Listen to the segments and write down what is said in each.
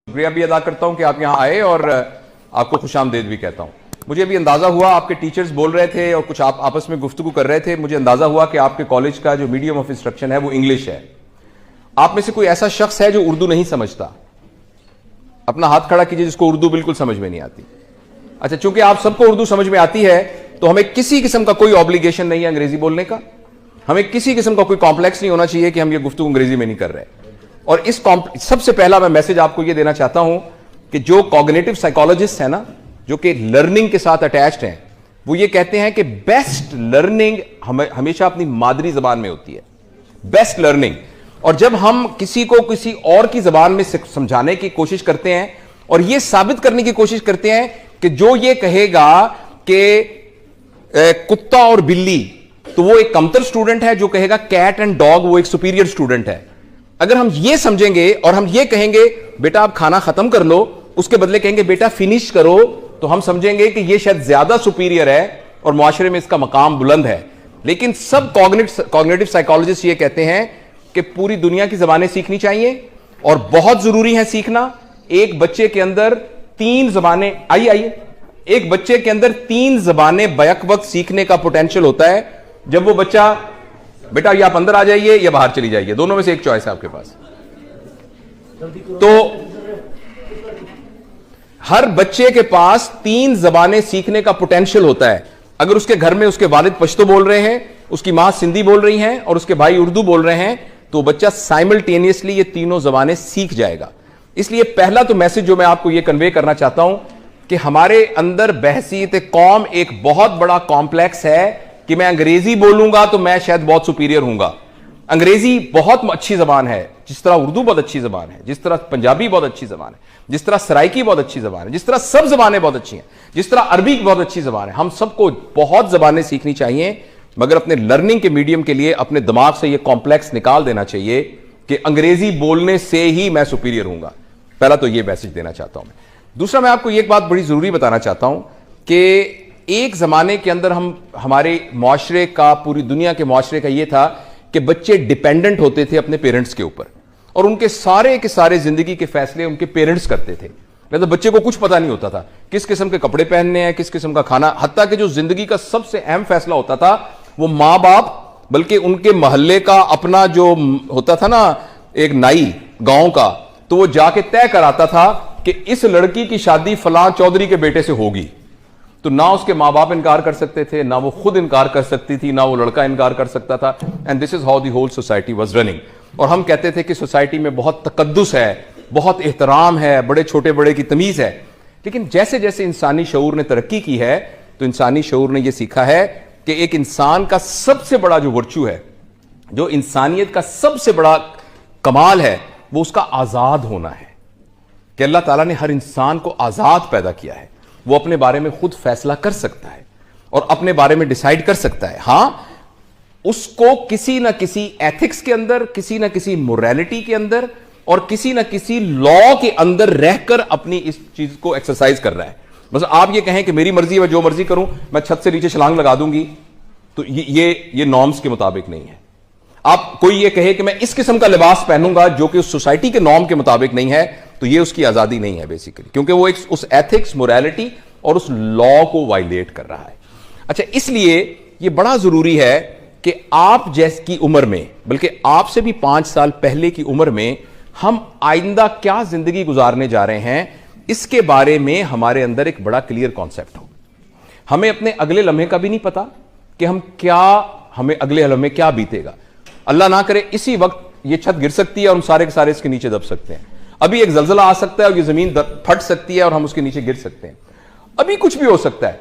शुक्रिया भी अदा करता हूं कि आप यहां आए और आपको खुशामदीद भी कहता हूं। मुझे अभी अंदाजा हुआ, आपके टीचर्स बोल रहे थे और कुछ आप आपस में गुफ्तगू कर रहे थे, मुझे अंदाजा हुआ कि आपके कॉलेज का जो मीडियम ऑफ इंस्ट्रक्शन है वो इंग्लिश है। आप में से कोई ऐसा शख्स है जो उर्दू नहीं समझता? अपना हाथ खड़ा कीजिए जिसको उर्दू बिल्कुल समझ में नहीं आती। अच्छा, चूंकि आप सबको उर्दू समझ में आती है तो हमें किसी किस्म का कोई ऑब्लिगेशन नहीं है अंग्रेजी बोलने का। हमें किसी किस्म का कोई कॉम्प्लेक्स नहीं होना चाहिए कि हम ये गुफ्तगू अंग्रेजी में नहीं कर रहे। और इस सबसे पहला मैं मैसेज आपको यह देना चाहता हूं कि जो कॉग्निटिव साइकोलॉजिस्ट है ना, जो कि लर्निंग के साथ अटैच्ड हैं, वो ये कहते हैं कि बेस्ट लर्निंग हमेशा अपनी मादरी जबान में होती है, बेस्ट लर्निंग। और जब हम किसी को किसी और की जबान में समझाने की कोशिश करते हैं और यह साबित करने की कोशिश करते हैं कि जो ये कहेगा कि कुत्ता और बिल्ली, तो वो एक कमतर स्टूडेंट है, जो कहेगा कैट एंड डॉग वो एक सुपीरियर स्टूडेंट है। अगर हम ये समझेंगे और हम ये कहेंगे बेटा आप खाना खत्म कर लो, उसके बदले कहेंगे बेटा फिनिश करो, तो हम समझेंगे कि ये शायद ज्यादा सुपीरियर है और मुआशरे में इसका मकाम बुलंद है। लेकिन सब कॉग्निटिव साइकोलॉजिस्ट ये कहते हैं कि पूरी दुनिया की जबानें सीखनी चाहिए और बहुत जरूरी है सीखना। एक बच्चे के अंदर 3 जबानें एक बच्चे के अंदर 3 जबानें बैक वक्त सीखने का पोटेंशियल होता है। जब वो बच्चा, बेटा ये आप अंदर आ जाइए या बाहर चली जाइए, दोनों में से एक चॉइस है आपके पास। तो हर बच्चे के पास 3 जबानें सीखने का पोटेंशियल होता है। अगर उसके घर में उसके वालिद पश्तो बोल रहे हैं, उसकी मां सिंधी बोल रही हैं और उसके भाई उर्दू बोल रहे हैं, तो बच्चा साइमल्टेनियसली ये तीनों जबानें सीख जाएगा। इसलिए पहला तो मैसेज जो मैं आपको यह कन्वे करना चाहता हूं कि हमारे अंदर बहसीत कौम एक बहुत बड़ा कॉम्प्लेक्स है कि मैं अंग्रेजी बोलूंगा तो मैं शायद बहुत सुपीरियर हूंगा। अंग्रेजी बहुत अच्छी जबान है, जिस तरह उर्दू बहुत अच्छी जबान है, जिस तरह पंजाबी बहुत अच्छी जबान है, जिस तरह सराइकी बहुत अच्छी जबान है, जिस तरह सब जबानें बहुत अच्छी हैं, जिस तरह अरबी बहुत अच्छी जबान है। हम सबको बहुत जबानें सीखनी चाहिए, मगर अपने लर्निंग के मीडियम के लिए अपने दिमाग से यह कॉम्प्लेक्स निकाल देना चाहिए कि अंग्रेजी बोलने से ही मैं सुपीरियर हूंगा। पहला तो यह मैसेज देना चाहता हूं मैं। दूसरा, मैं आपको एक बात बड़ी जरूरी बताना चाहता हूं कि एक जमाने के अंदर हमारे मुआशरे का, पूरी दुनिया के मुआशरे का यह था कि बच्चे डिपेंडेंट होते थे अपने पेरेंट्स के ऊपर और उनके सारे के सारे जिंदगी के फैसले उनके पेरेंट्स करते थे। मतलब बच्चे को कुछ पता नहीं होता था किस किस्म के कपड़े पहनने हैं, किस किस्म का खाना, हत्ता कि जो जिंदगी का सबसे अहम फैसला होता था वो मां बाप, बल्कि उनके मोहल्ले का अपना जो होता था ना एक नाई गांव का, तो वो जाके तय कराता था कि इस लड़की की शादी फलां चौधरी के बेटे से होगी। तो ना उसके मां बाप इनकार कर सकते थे, ना वो खुद इनकार कर सकती थी, ना वो लड़का इनकार कर सकता था। And this is how the whole society was running. और हम कहते थे कि सोसाइटी में बहुत तकद्दुस है, बहुत एहतराम है, बड़े छोटे बड़े की तमीज है। लेकिन जैसे जैसे इंसानी शऊर ने तरक्की की है, तो इंसानी शऊर ने यह सीखा है कि एक इंसान का सबसे बड़ा जो वर्चू है, जो इंसानियत का सबसे बड़ा कमाल है, वो उसका आजाद होना है। कि अल्लाह ताला ने हर इंसान को आजाद पैदा किया है, वो अपने बारे में खुद फैसला कर सकता है और अपने बारे में डिसाइड कर सकता है। हां, उसको किसी ना किसी एथिक्स के अंदर, किसी ना किसी मोरालिटी के अंदर और किसी ना किसी लॉ के अंदर रहकर अपनी इस चीज को एक्सरसाइज कर रहा है। बस आप ये कहें कि मेरी मर्जी है, जो मर्जी करूं, मैं छत से नीचे छलांग लगा दूंगी, तो ये नॉर्म्स के मुताबिक नहीं है। आप कोई ये कहे कि मैं इस किस्म का लिबास पहनूंगा जो कि उस सोसाइटी के नॉर्म के मुताबिक नहीं है, तो ये उसकी आजादी नहीं है बेसिकली, क्योंकि वो एक उस एथिक्स, मोरालिटी और उस लॉ को वायलेट कर रहा है। अच्छा, इसलिए ये बड़ा जरूरी है कि आप जैसी उम्र में, बल्कि आपसे भी 5 साल पहले की उम्र में, हम आइंदा क्या जिंदगी गुजारने जा रहे हैं, इसके बारे में हमारे अंदर एक बड़ा क्लियर कॉन्सेप्ट हो। हमें अपने अगले लम्हे का भी नहीं पता कि हमें अगले लम्हे क्या बीतेगा। अल्लाह ना करे इसी वक्त ये छत गिर सकती है और हम सारे के सारे इसके नीचे दब सकते हैं। अभी एक जलजला आ सकता है और ये जमीन फट सकती है और हम उसके नीचे गिर सकते हैं। अभी कुछ भी हो सकता है।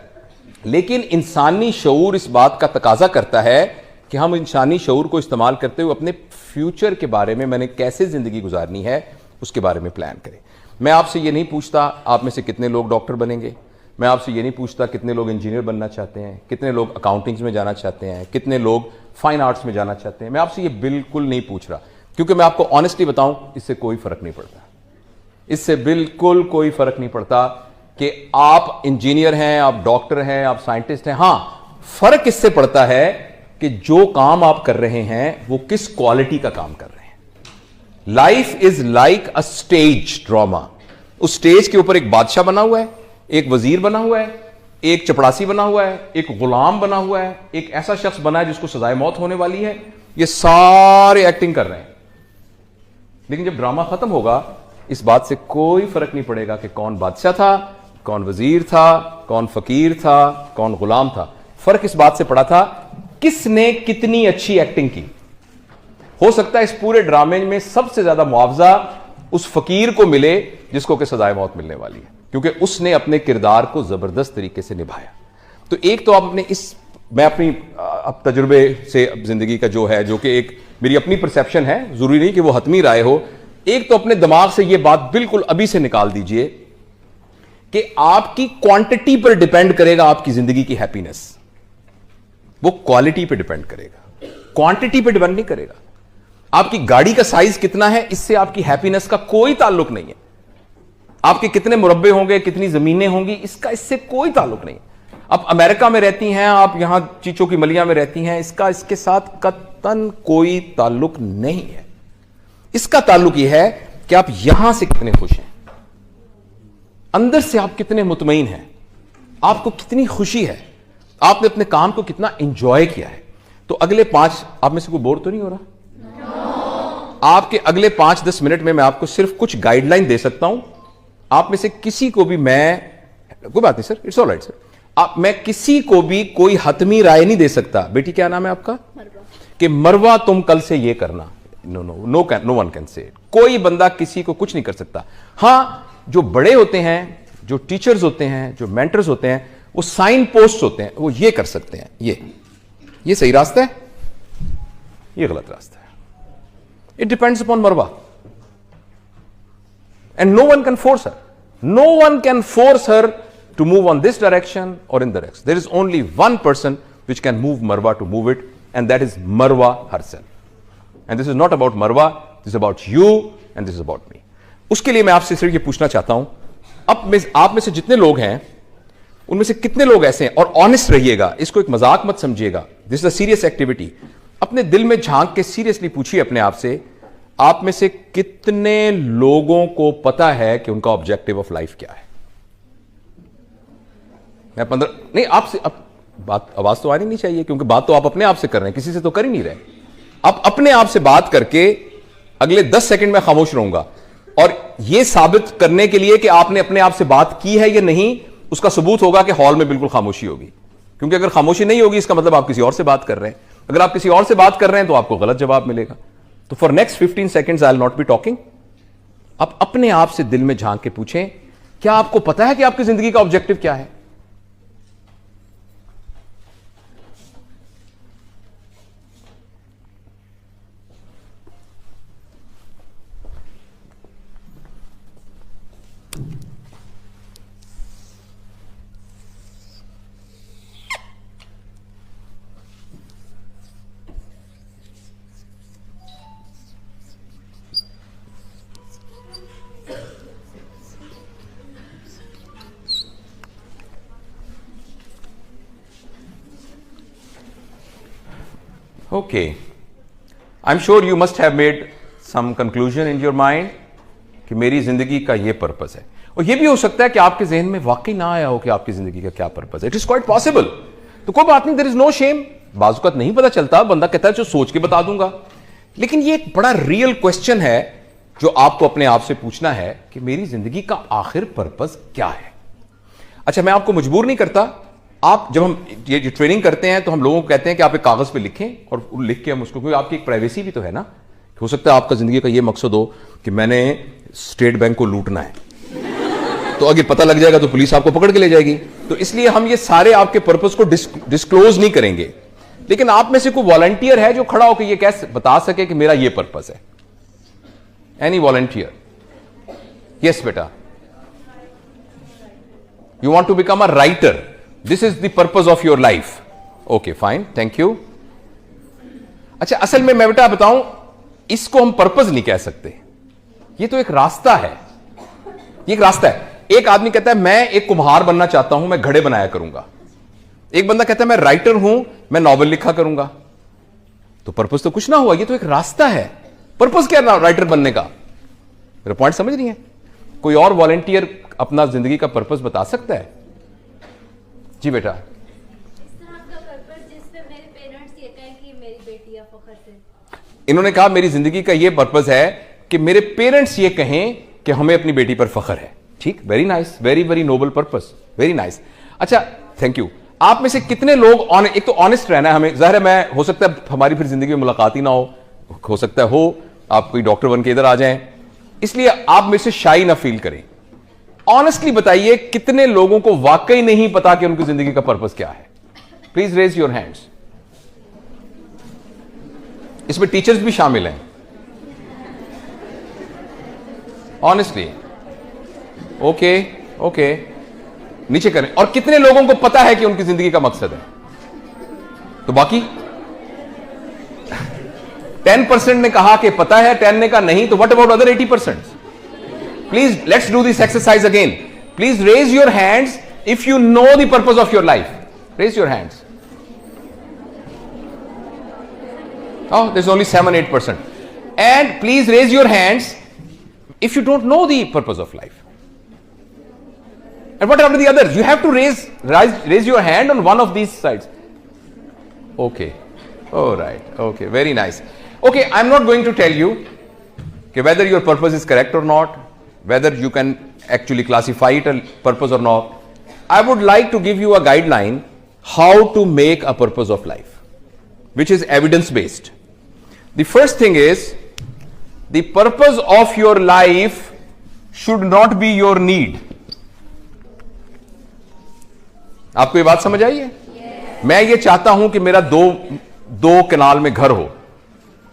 लेकिन इंसानी शऊर इस बात का तकाजा करता है कि हम इंसानी शऊर को इस्तेमाल करते हुए अपने फ्यूचर के बारे में, मैंने कैसे जिंदगी गुजारनी है, उसके बारे में प्लान करें। मैं आपसे ये नहीं पूछता आप में से कितने लोग डॉक्टर बनेंगे, मैं आपसे ये नहीं पूछता कितने लोग इंजीनियर बनना चाहते हैं, कितने लोग अकाउंटिंग में जाना चाहते हैं, कितने लोग फाइन आर्ट्स में जाना चाहते हैं। मैं आपसे ये बिल्कुल नहीं पूछ रहा, क्योंकि मैं आपको ऑनेस्टली बताऊं, इससे कोई फर्क नहीं पड़ता। इससे बिल्कुल कोई फर्क नहीं पड़ता कि आप इंजीनियर हैं, आप डॉक्टर हैं, आप साइंटिस्ट हैं। हां, फर्क इससे पड़ता है कि जो काम आप कर रहे हैं वो किस क्वालिटी का काम कर रहे हैं। Life is like a stage drama. उस स्टेज के ऊपर एक बादशाह बना हुआ है, एक वजीर बना हुआ है, एक चपड़ासी बना हुआ है, एक गुलाम बना हुआ है, एक ऐसा शख्स बना है जिसको सजाए मौत होने वाली है। ये सारे एक्टिंग कर रहे हैं। लेकिन जब ड्रामा खत्म होगा, इस बात से कोई फर्क नहीं पड़ेगा कि कौन बादशाह था, कौन वजीर था, कौन फकीर था, कौन गुलाम था। फर्क इस बात से पड़ा था किसने कितनी अच्छी एक्टिंग की। हो सकता है इस पूरे ड्रामे में सबसे ज्यादा मुआवजा उस फकीर को मिले जिसको कि सजाए मौत मिलने वाली है, क्योंकि उसने अपने किरदार को जबरदस्त तरीके से निभाया। तो एक तो आप अपने मैं अपनी अब तजुर्बे से जिंदगी का जो है, जो कि एक मेरी अपनी परसेप्शन है, जरूरी नहीं कि वो हतमी राय हो, एक तो अपने दिमाग से ये बात बिल्कुल अभी से निकाल दीजिए कि आपकी क्वांटिटी पर डिपेंड करेगा आपकी जिंदगी की हैप्पीनेस। वो क्वालिटी पे डिपेंड करेगा, क्वांटिटी पे डिपेंड नहीं करेगा। आपकी गाड़ी का साइज कितना है, इससे आपकी हैप्पीनेस का कोई ताल्लुक नहीं है। आपके कितने मुरब्बे होंगे, कितनी जमीनें होंगी, इससे कोई ताल्लुक नहीं है। आप अमेरिका में रहती हैं, आप यहां चीचों की मलिया में रहती हैं, इसके साथ कतन कोई ताल्लुक नहीं है। इसका ताल्लुक यह है कि आप यहां से कितने खुश हैं, अंदर से आप कितने मुतमईन हैं, आपको कितनी खुशी है, आपने अपने काम को कितना एंजॉय किया है। तो अगले 5, आप में से कोई बोर तो नहीं हो रहा? आपके अगले 5-10 मिनट में मैं आपको सिर्फ कुछ गाइडलाइन दे सकता हूं। आप में से किसी को भी कोई बात नहीं sir, it's all right sir, मैं किसी को भी कोई हतमी राय नहीं दे सकता। बेटी क्या नाम है आपका? कि मरवा तुम कल से ये करना। नो वन कैन से। कोई बंदा किसी को कुछ नहीं कर सकता। हां, जो बड़े होते हैं, जो टीचर्स होते हैं, जो मेंटर्स होते हैं, वो साइन पोस्ट होते हैं, वो ये कर सकते हैं। ये सही रास्ता है, ये गलत रास्ता है। It depends upon Marwa, and no one can force her. No one can force her to move on this direction or in the direction. There is only one person which can move Marwa to move it, and that is Marwa herself. And this is not about Marwa, this is about you and this is about me. उसके लिए मैं आपसे सिर्फ ये पूछना चाहता हूं, आप में से जितने लोग हैं, उनमें से कितने लोग ऐसे हैं, और ऑनेस्ट रहिएगा, इसको एक मजाक मत समझिएगा, this is a serious activity. अपने दिल में झांक के सीरियसली पूछिए अपने आप से, आप में से कितने लोगों को पता है कि उनका ऑब्जेक्टिव ऑफ लाइफ क्या है? मैं 15 नहीं, आपसे बात आवाज तो आनी नहीं चाहिए, क्योंकि बात तो आप अपने आप से कर रहे हैं, किसी से तो कर ही नहीं रहे। आप अपने आप से बात करके अगले 10 सेकंड में खामोश रहूंगा, और यह साबित करने के लिए कि आपने अपने आप से बात की है या नहीं, उसका सबूत होगा कि हॉल में बिल्कुल खामोशी होगी। क्योंकि अगर खामोशी नहीं होगी, इसका मतलब आप किसी और से बात कर रहे हैं। अगर आप किसी और से बात कर रहे हैं तो आपको गलत जवाब मिलेगा। तो for next 15 seconds I will not be talking. आप अपने आप से दिल में झांक के पूछें, क्या आपको पता है कि आपकी जिंदगी का ऑब्जेक्टिव क्या है? Okay, I'm sure you must have made some conclusion in your mind कि मेरी जिंदगी का ये पर्पस है। और ये भी हो सकता है कि आपके जहन में वाकई ना आया हो कि आपकी जिंदगी का क्या पर्पस है। It is quite possible. तो कोई बात नहीं, देयर इज नो शेम। बाजुकत नहीं पता चलता, बंदा कहता है जो सोच के बता दूंगा। लेकिन ये एक बड़ा रियल क्वेश्चन है जो आपको अपने आप से पूछना है कि मेरी जिंदगी का आखिर पर्पस क्या है। अच्छा, मैं आपको मजबूर नहीं करता। आप जब हम ये ट्रेनिंग करते हैं तो हम लोगों को कहते हैं कि आप एक कागज पे लिखें, और लिख के हम उसको, क्योंकि आपकी एक प्राइवेसी भी तो है ना। हो सकता है आपका जिंदगी का ये मकसद हो कि मैंने स्टेट बैंक को लूटना है, तो अगर पता लग जाएगा तो पुलिस आपको पकड़ के ले जाएगी। तो इसलिए हम ये सारे आपके पर्पस को डिस्क्लोज नहीं करेंगे। लेकिन आप में से कोई वॉलंटियर है जो खड़ा होकर ये कैसे बता सके कि मेरा ये पर्पस है? Any volunteer? यस बेटा, you want to become a writer, this is the purpose of your life. Okay fine, thank you. अच्छा, असल में मैं बेटा बताऊं, इसको हम पर्पस नहीं कह सकते, ये तो एक रास्ता है। ये एक रास्ता है। एक आदमी कहता है मैं एक कुम्हार बनना चाहता हूं, मैं घड़े बनाया करूंगा। एक बंदा कहता है मैं राइटर हूं, मैं नॉवेल लिखा करूंगा। तो पर्पस तो कुछ ना हुआ, ये तो एक रास्ता है। पर्पस क्या है राइटर बनने का? मेरा पॉइंट समझ रही है? कोई और वॉलंटियर अपना जिंदगी का पर्पस बता सकता है? जी बेटा। इन्होंने कहा मेरी जिंदगी का यह पर्पस है कि मेरे पेरेंट्स ये कहें कि हमें अपनी बेटी पर फख्र है। ठीक, very nice, very very noble purpose, very nice. अच्छा, थैंक यू। आप में से कितने लोग एक तो ऑनेस्ट रहना है हमें, जाहिर है मैं, हो सकता है हमारी फिर जिंदगी में मुलाकात ही ना हो सकता है हो आप कोई डॉक्टर बन के इधर आ जाएं, इसलिए आप मेरे से शाई ना फील करें। ऑनेस्टली बताइए कितने लोगों को वाकई नहीं पता कि उनकी जिंदगी का पर्पस क्या है? Please raise your hands. इसमें टीचर्स भी शामिल हैं, ऑनेस्टली। ओके ओके, नीचे करें। और कितने लोगों को पता है कि उनकी जिंदगी का मकसद है? तो बाकी 10% ने कहा कि पता है, 10 ने कहा नहीं, तो what about other 80%? Please let's do this exercise again. Please raise your hands if you know the purpose of your life. Raise your hands. Oh, there's only 7-8%. And please raise your hands if you don't know the purpose of life. And what about the others? You have to raise your hand on one of these sides. Okay. All right. Okay. Very nice. Okay. I'm not going to tell you whether your purpose is correct or not, whether you can actually classify it a purpose or not. I would like to give you a guideline how to make a purpose of life, which is evidence-based. The first thing is, the purpose of your life should not be your need. आपको ये बात समझ आई है? Yes. मैं ये चाहता हूं कि मेरा दो कनाल में घर हो.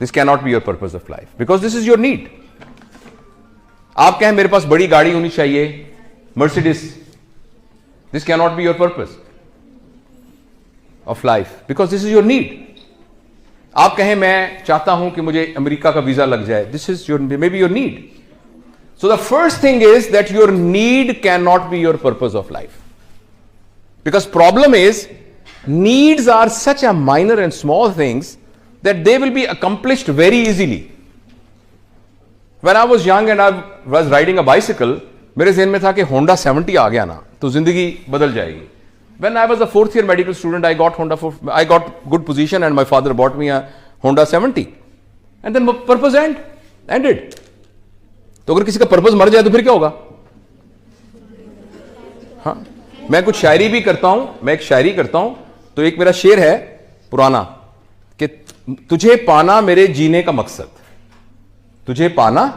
This cannot be your purpose of life, because this is your need. आप कहें मेरे पास बड़ी गाड़ी होनी चाहिए, Mercedes. This cannot be your purpose of life, because this is your need. आप कहें मैं चाहता हूं कि मुझे अमेरिका का वीजा लग जाए, this is your maybe your need. So the first thing is that your need cannot be your purpose of life, because problem is needs are such a minor and small things that they will be accomplished very easily. When I was young and I was riding a bicycle, मेरे ज़हन में था कि Honda 70 आ गया ना तो जिंदगी बदल जाएगी. When I was a 4th year medical student, I got good position and my father bought me a Honda 70. And then purpose ended. तो अगर किसी का पर्पस मर जाए तो फिर क्या होगा? हाँ, मैं कुछ शायरी भी करता हूं, मैं एक शायरी करता हूं, तो एक मेरा शेर है पुराना कि तुझे पाना मेरे जीने का मकसद, तुझे पाना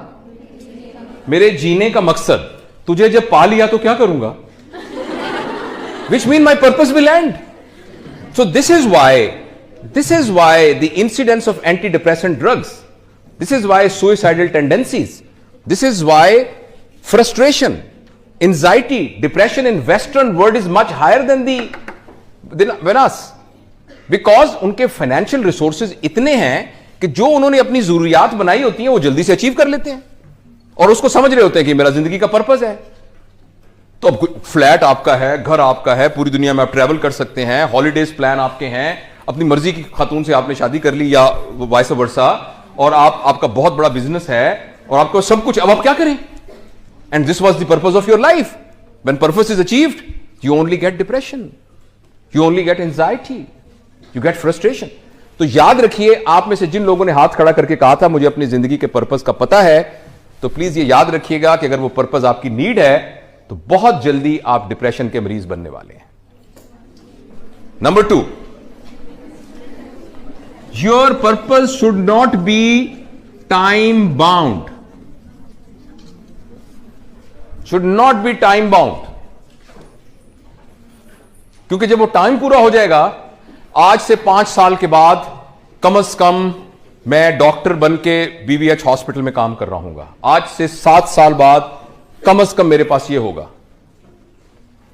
मेरे जीने का मकसद, तुझे जब पा लिया तो क्या करूंगा? Which mean my purpose will end. So this is why the incidence of antidepressant drugs, this is why suicidal tendencies, this is why frustration, anxiety, depression in Western world is much higher than us, because उनके financial resources इतने हैं कि जो उन्होंने अपनी जरूरियात बनाई होती हैं वो जल्दी से अचीव कर लेते हैं और उसको समझ रहे होते हैं कि मेरा जिंदगी का पर्पस है. तो अब फ्लैट आपका है, घर आपका है, पूरी दुनिया में आप ट्रैवल कर सकते हैं, हॉलीडेज प्लान आपके हैं, अपनी मर्जी की खातून से आपने शादी कर ली या वाइस वर्सा, और आपका बहुत बड़ा बिजनेस है और आपको सब कुछ, अब आप क्या करें? And this was the purpose of your life. When purpose is achieved, you only get depression, you only get anxiety, you get frustration. तो याद रखिए, आप में से जिन लोगों ने हाथ खड़ा करके कहा था मुझे अपनी जिंदगी के पर्पस का पता है, तो प्लीज ये याद रखिएगा कि अगर वो पर्पस आपकी नीड है तो बहुत जल्दी आप डिप्रेशन के मरीज बनने वाले हैं. Number 2, your purpose should not be time bound, should not be time bound. क्योंकि जब वो टाइम पूरा हो जाएगा, आज से 5 साल के बाद कम से कम मैं डॉक्टर बन के BVH हॉस्पिटल में काम कर रहा हूंगा, आज से 7 साल बाद कम से कम मेरे पास ये होगा.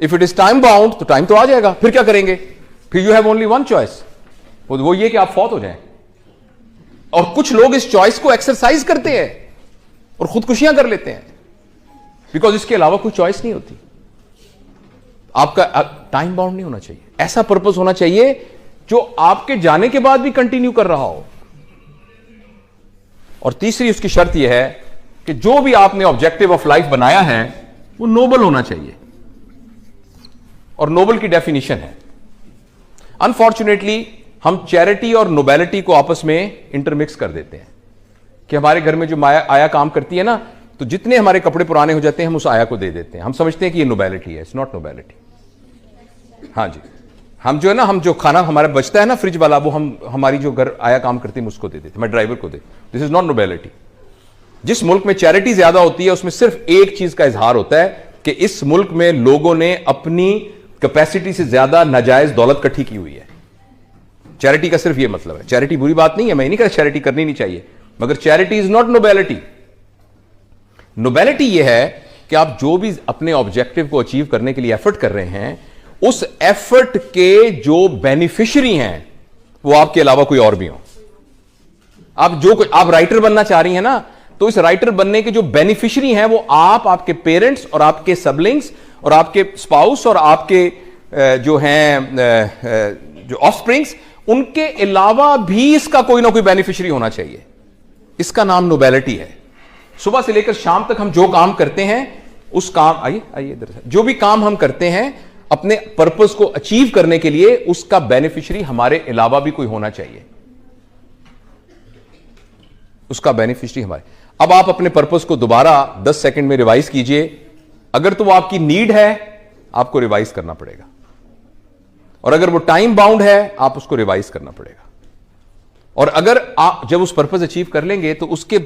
If it is time bound तो टाइम तो आ जाएगा, फिर क्या करेंगे? फिर you have only one choice, वो ये कि आप फौत हो जाएं. और कुछ लोग इस चॉइस को एक्सरसाइज करते हैं और खुदकुशियां कर लेते हैं, बिकॉज इसके अलावा कोई चॉइस नहीं होती. आपका टाइम बाउंड नहीं होना चाहिए, ऐसा पर्पस होना चाहिए जो आपके जाने के बाद भी कंटिन्यू कर रहा हो. और तीसरी उसकी शर्त यह है कि जो भी आपने ऑब्जेक्टिव ऑफ लाइफ बनाया है वो नोबल होना चाहिए, और नोबल की डेफिनेशन है। अनफॉर्चुनेटली हम चैरिटी और नोबेलिटी को आपस में इंटरमिक्स कर देते हैं कि हमारे घर में जो आया काम करती है ना, तो जितने हमारे कपड़े पुराने हो जाते हैं हम उस आया को दे देते हैं, हम समझते हैं कि ये नोबेलिटी है। It's not nobility. हाँ जी, हम जो है ना, हम जो खाना हमारा बचता है ना फ्रिज वाला, वो हम हमारी जो घर आया काम करती है उसको दे देते हैं, मैं ड्राइवर को दे। This is not nobility. जिस मुल्क में चैरिटी ज्यादा होती है उसमें सिर्फ एक चीज का इजहार होता है कि इस मुल्क में लोगों ने अपनी कैपेसिटी से ज्यादा नाजायज दौलत इकट्ठी की हुई है। चैरिटी का सिर्फ यह मतलब है। चैरिटी बुरी बात नहीं है, मैं नहीं कह चैरिटी करनी नहीं चाहिए, मगर charity is not nobility. Nobility यह है कि आप जो भी अपने ऑब्जेक्टिव को अचीव करने के लिए एफर्ट कर रहे हैं, उस एफर्ट के जो बेनिफिशियरी हैं वो आपके अलावा कोई और भी हो। आप राइटर बनना चाह रही हैं ना, तो इस राइटर बनने के जो बेनिफिशियरी हैं वो आप, आपके पेरेंट्स और आपके सबलिंग्स और आपके स्पाउस और आपके जो हैं जो ऑफस्प्रिंग्स, उनके अलावा भी इसका कोई ना कोई बेनिफिशियरी होना चाहिए। इसका नाम नोबेलिटी है। सुबह से लेकर शाम तक हम जो काम करते हैं उस काम, आइए इधर से, जो भी काम हम करते हैं अपने पर्पस को अचीव करने के लिए, उसका बेनिफिशियरी हमारे अलावा भी कोई होना चाहिए। उसका बेनिफिशियरी हमारे। अब आप अपने पर्पस को दोबारा 10 सेकंड में रिवाइज कीजिए। अगर तो वो आपकी नीड है, आपको रिवाइज करना पड़ेगा, और अगर वो टाइम बाउंड है, आप उसको रिवाइज करना पड़ेगा। और अगर आप जब उस पर्पस अचीव कर लेंगे तो उसके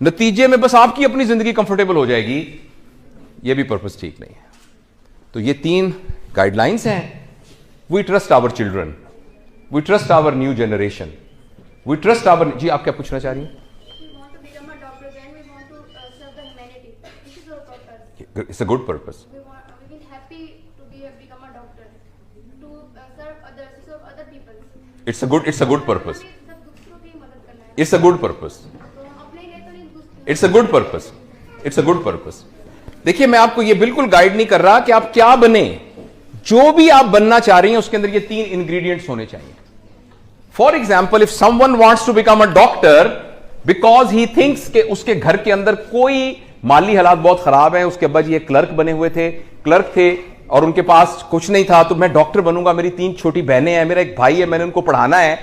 नतीजे में बस आपकी अपनी जिंदगी कंफर्टेबल हो जाएगी, ये भी पर्पस ठीक नहीं है। तो ये 3 गाइडलाइंस हैं। We trust our children, we trust our new generation, we trust our. जी आप क्या पूछना चाह रही हैं? It's a good purpose. We will happy to become a doctor, to serve others, to serve other people. It's a good purpose. सब दूसरों की मदद करना है। It's a good purpose. तो हम अपने लिए तो नहीं, दूसरों It's a good purpose. It's a good purpose. देखिए, मैं आपको ये बिल्कुल गाइड नहीं कर रहा कि आप क्या बने। जो भी आप बनना चाह रही हैं उसके अंदर ये 3 इंग्रेडिएंट्स होने चाहिए। For example, if someone wants to become a doctor because he thinks कि उसके घर के अंदर कोई माली हालात बहुत खराब है, उसके अब्बा जी एक क्लर्क बने हुए थे, क्लर्क थे और उनके पास कुछ नहीं था, तो मैं डॉक्टर बनूंगा, मेरी 3 छोटी बहनें हैं, मेरा एक भाई है, मैंने उनको पढ़ाना है,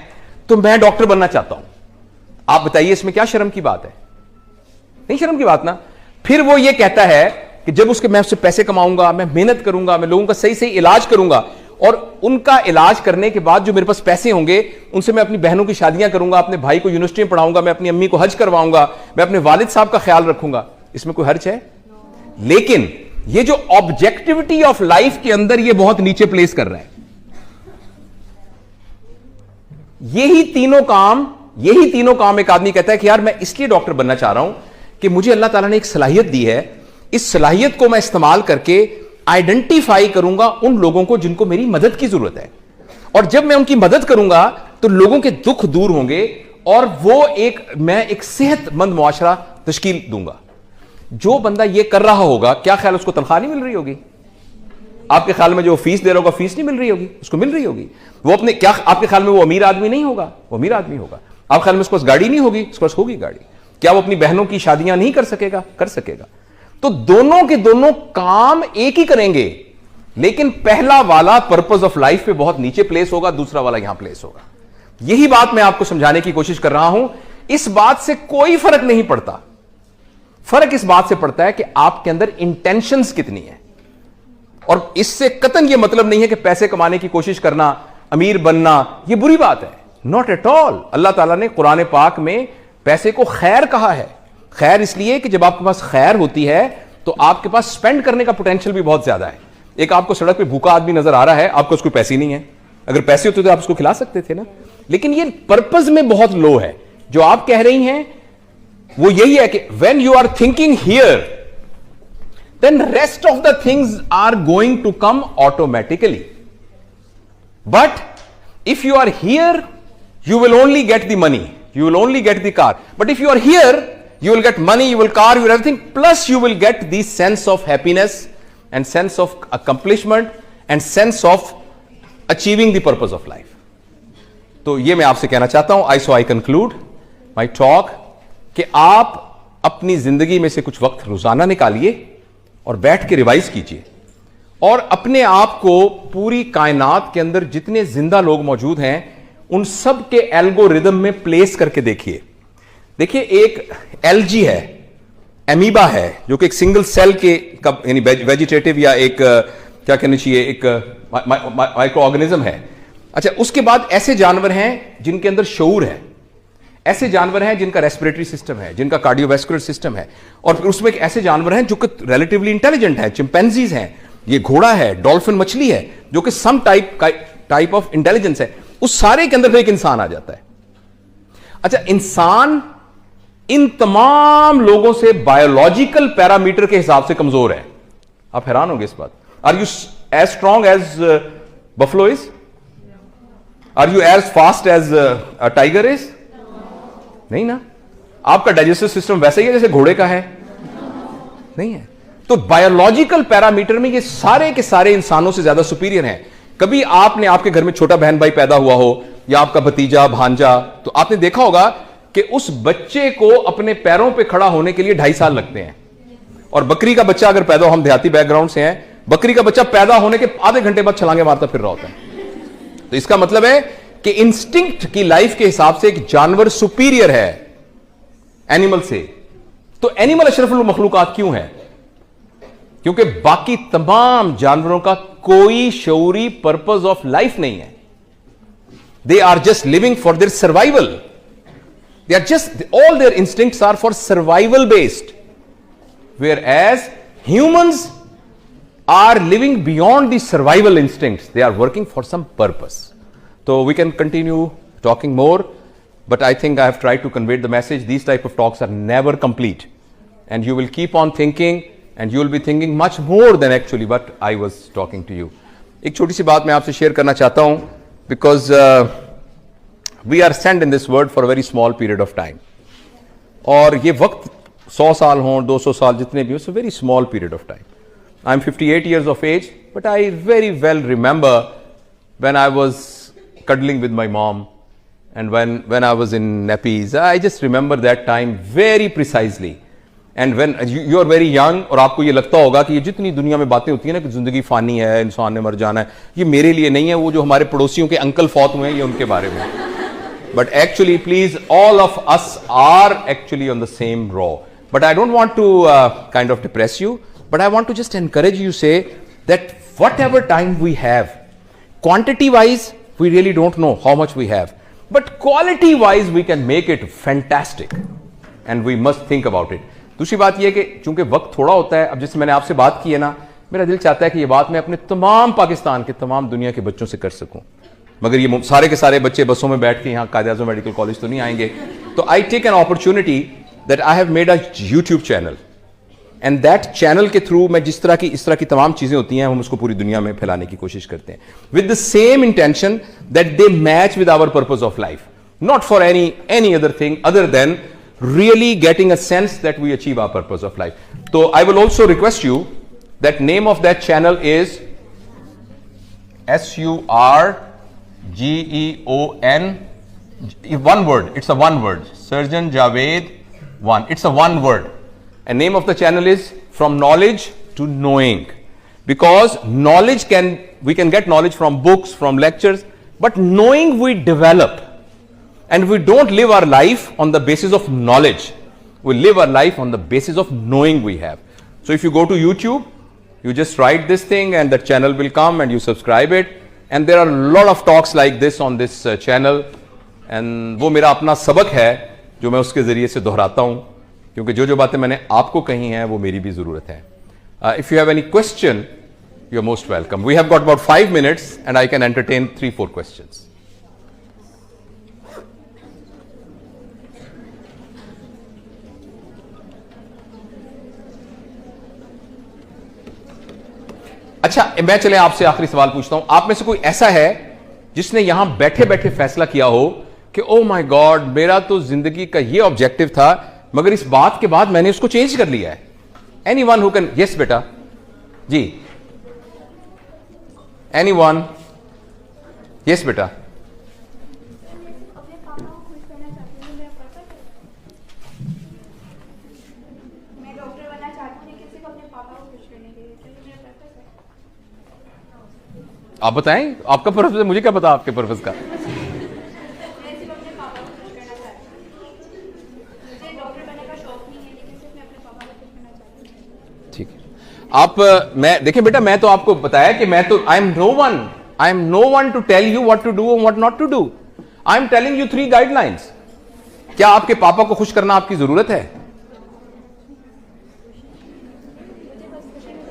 तो मैं डॉक्टर बनना चाहता हूं। आप बताइए इसमें क्या शर्म की बात है? नहीं शर्म की बात ना। फिर वो ये कहता है कि जब मैं उससे पैसे कमाऊंगा, मैं मेहनत करूंगा, मैं लोगों का सही सही इलाज करूंगा, और उनका इलाज करने के बाद जो मेरे पास पैसे होंगे उनसे मैं अपनी बहनों की शादियां करूंगा, अपने भाई को यूनिवर्सिटी में पढ़ाऊंगा, मैं अपनी अम्मी को हज करवाऊंगा, मैं अपने वालिद साहब का ख्याल रखूंगा। इसमें कोई हर्ज है? लेकिन ये जो ऑब्जेक्टिविटी ऑफ लाइफ के अंदर ये बहुत नीचे प्लेस कर रहा है। यही तीनों काम एक आदमी कहता है कि यार मैं इसलिए डॉक्टर बनना चाह रहा हूं कि मुझे अल्लाह ताला ने एक सलाहियत दी है, इस सलाहियत को मैं इस्तेमाल करके आइडेंटिफाई करूंगा उन लोगों को जिनको मेरी मदद की जरूरत है, और जब मैं उनकी मदद करूंगा तो लोगों के दुख दूर होंगे और मैं एक सेहतमंद मुआशरा तश्कील दूंगा। जो बंदा ये कर रहा होगा, क्या ख्याल उसको तनख्वाह नहीं मिल रही होगी? आपके ख्याल में जो फीस दे रहा होगा, फीस नहीं मिल रही होगी? उसको मिल रही होगी। वो अपने क्या आपके ख्याल में वो अमीर आदमी नहीं होगा? वो अमीर आदमी होगा। आपके ख्याल में उसके पास गाड़ी नहीं होगी? उसके पास होगी गाड़ी। क्या वो अपनी बहनों की शादियां नहीं कर सकेगा? कर सकेगा। तो दोनों के दोनों काम एक ही करेंगे, लेकिन पहला वाला पर्पस ऑफ लाइफ पे बहुत नीचे प्लेस होगा, दूसरा वाला यहां प्लेस होगा। यही बात मैं आपको समझाने की कोशिश कर रहा हूं। इस बात से कोई फर्क नहीं पड़ता। फर्क इस बात से पड़ता है कि आपके अंदर इंटेंशंस कितनी है। और इससे कतन यह मतलब नहीं है कि पैसे कमाने की कोशिश करना, अमीर बनना, यह बुरी बात है। Not at all. अल्लाह ताला ने कुरान पाक में पैसे को खैर कहा है। खैर इसलिए कि जब आपके पास खैर होती है तो आपके पास स्पेंड करने का पोटेंशियल भी बहुत ज्यादा है। एक आपको सड़क पे भूखा आदमी नजर आ रहा है, आपको उसको पैसे नहीं है, अगर पैसे होते तो आप उसको खिला सकते थे ना। लेकिन ये पर्पस में बहुत लो है। जो आप कह रही हैं वो यही है कि when you are thinking here then rest of the things are going to come automatically. But if you are here you will only get the money, you will only get the car. But if you are here, you will get money, you will car, you will everything, plus you will get the sense of happiness and sense of accomplishment and sense of achieving the purpose of life. तो ये मैं आपसे कहना चाहता हूं, so I conclude my talk कि आप अपनी जिंदगी में से कुछ वक्त रोजाना निकालिए और बैठ के रिवाइज कीजिए और अपने आप को पूरी कायनात के अंदर जितने जिंदा लोग मौजूद हैं उन सब के एल्गोरिदम में प्लेस करके देखिए। देखिए, एक एलजी है, एमीबा है, जो कि एक सिंगल सेल के यानी वेजिटेटिव या एक क्या कहना चाहिए, एक माइक्रो ऑर्गेनिज्म है। अच्छा, उसके बाद ऐसे जानवर हैं जिनके अंदर शऊर है, ऐसे जानवर हैं जिनका रेस्पिरेटरी सिस्टम है, जिनका कार्डियोवैस्कुलर सिस्टम है, और फिर उसमें एक ऐसे जानवर हैं जो कि रिलेटिवली इंटेलिजेंट है, चिंपैंजीज हैं, ये घोड़ा है, डॉल्फिन मछली है, जो कि सम टाइप ऑफ इंटेलिजेंस है। उस सारे के अंदर फिर एक इंसान आ जाता है। अच्छा, इंसान इन तमाम लोगों से बायोलॉजिकल पैरामीटर के हिसाब से कमजोर है। आप हैरान होंगे इस बात। Are you as strong as buffalo is? Are you as fast as a tiger is? नहीं ना। आपका डाइजेस्टिव सिस्टम वैसा ही है जैसे घोड़े का है? नहीं है। तो बायोलॉजिकल पैरामीटर में ये सारे के सारे इंसानों से ज्यादा सुपीरियर हैं। कभी आपने आपके घर में छोटा बहन भाई पैदा हुआ हो या आपका भतीजा भांजा, तो आपने देखा होगा कि उस बच्चे को अपने पैरों पे खड़ा होने के लिए 2.5 साल लगते हैं। और बकरी का बच्चा अगर पैदा हो, हम देहाती बैकग्राउंड से हैं, बकरी का बच्चा पैदा होने के आधे घंटे बाद छलांगे मारता फिर रहा होता है। तो इसका मतलब है कि इंस्टिंक्ट की लाइफ के हिसाब से एक जानवर सुपीरियर है एनिमल से। तो एनिमल अशरफुल मखलूकात क्यों है? क्योंकि बाकी तमाम जानवरों का कोई शऊरी पर्पस ऑफ लाइफ नहीं है। They are just living for their survival. They are just, all their instincts are for survival based. Whereas humans are living beyond the survival instincts. They are working for some purpose. So we can continue talking more, but I think I have tried to convey the message. These type of talks are never complete. And you will keep on thinking, and you will be thinking much more than actually what I was talking to you. एक छोटी सी बात मैं आपसे share करना चाहता हूं, because we are sent in this world for a very small period of time. और ये वक्त 100 साल हों, 200 साल, जितने भी हो, it's a very small period of time. I'm 58 years of age, but I very well remember when I was cuddling with my mom and when I was in nappies. I just remember that time very precisely. And when you are very young, और आपको ये लगता होगा कि ये जितनी दुनिया में बातें होती है ना कि जिंदगी फानी है, इंसान ने मर जाना है, ये मेरे लिए नहीं है, वो जो हमारे पड़ोसियों के अंकल फौत हुए हैं ये उनके बारे में। But actually, please, all of us are actually on the same row. But I don't want to kind of depress you, but I want to just encourage you, say that whatever time we have, quantity wise, we really don't know how much we have, but quality wise, we can make it fantastic. And we must think about it. दूसरी बात यह है कि चूंकि वक्त थोड़ा होता है, अब जैसे मैंने आपसे बात की है ना, मेरा दिल चाहता है कि ये बात मैं अपने तमाम पाकिस्तान के तमाम दुनिया के बच्चों से कर सकूं, मगर ये सारे के सारे बच्चे बसों में बैठ के यहाँ कायद-ए-आज़म मेडिकल कॉलेज तो नहीं आएंगे। तो I take an opportunity that I have made a YouTube channel, and that channel के थ्रू मैं इस तरह की तमाम चीजें होती हैं, हम उसको पूरी दुनिया में फैलाने की कोशिश करते हैं, with the same intention that they match with our purpose of life, not for any other thing other than really getting a sense that we achieve our purpose of life. So I will also request you that name of that channel is SURGEON, one word, it's a one word, Surgeon Javed 1, it's a one word, and name of the channel is From Knowledge to Knowing, because we can get knowledge from books, from lectures, but knowing we develop. And we don't live our life on the basis of knowledge. We live our life on the basis of knowing we have. So if you go to YouTube, you just write this thing and the channel will come and you subscribe it. And there are a lot of talks like this on this channel. And वो मेरा अपना सबक है जो मैं उसके जरिए से दोहराता हूँ, क्योंकि जो बातें मैंने आपको कही हैं वो मेरी भी ज़रूरत है. If you have any question, you are most welcome. We have got about 5 minutes and I can entertain 3-4 questions. अच्छा, मैं चले आपसे आखिरी सवाल पूछता हूं. आप में से कोई ऐसा है जिसने यहां बैठे बैठे फैसला किया हो कि ओ माय गॉड, मेरा तो जिंदगी का ये ऑब्जेक्टिव था, मगर इस बात के बाद मैंने उसको चेंज कर लिया है? Anyone who can? यस बेटा जी, एनीवन? यस बेटा. आप बताएं आपका पर्पस है, मुझे क्या पता आपके पर्पस का। ठीक है, आप मैं देखिए बेटा, मैं तो आपको बताया कि मैं तो I am no one to tell you what to do और what not to do. I am telling you 3 guidelines. क्या आपके पापा को खुश करना आपकी जरूरत है?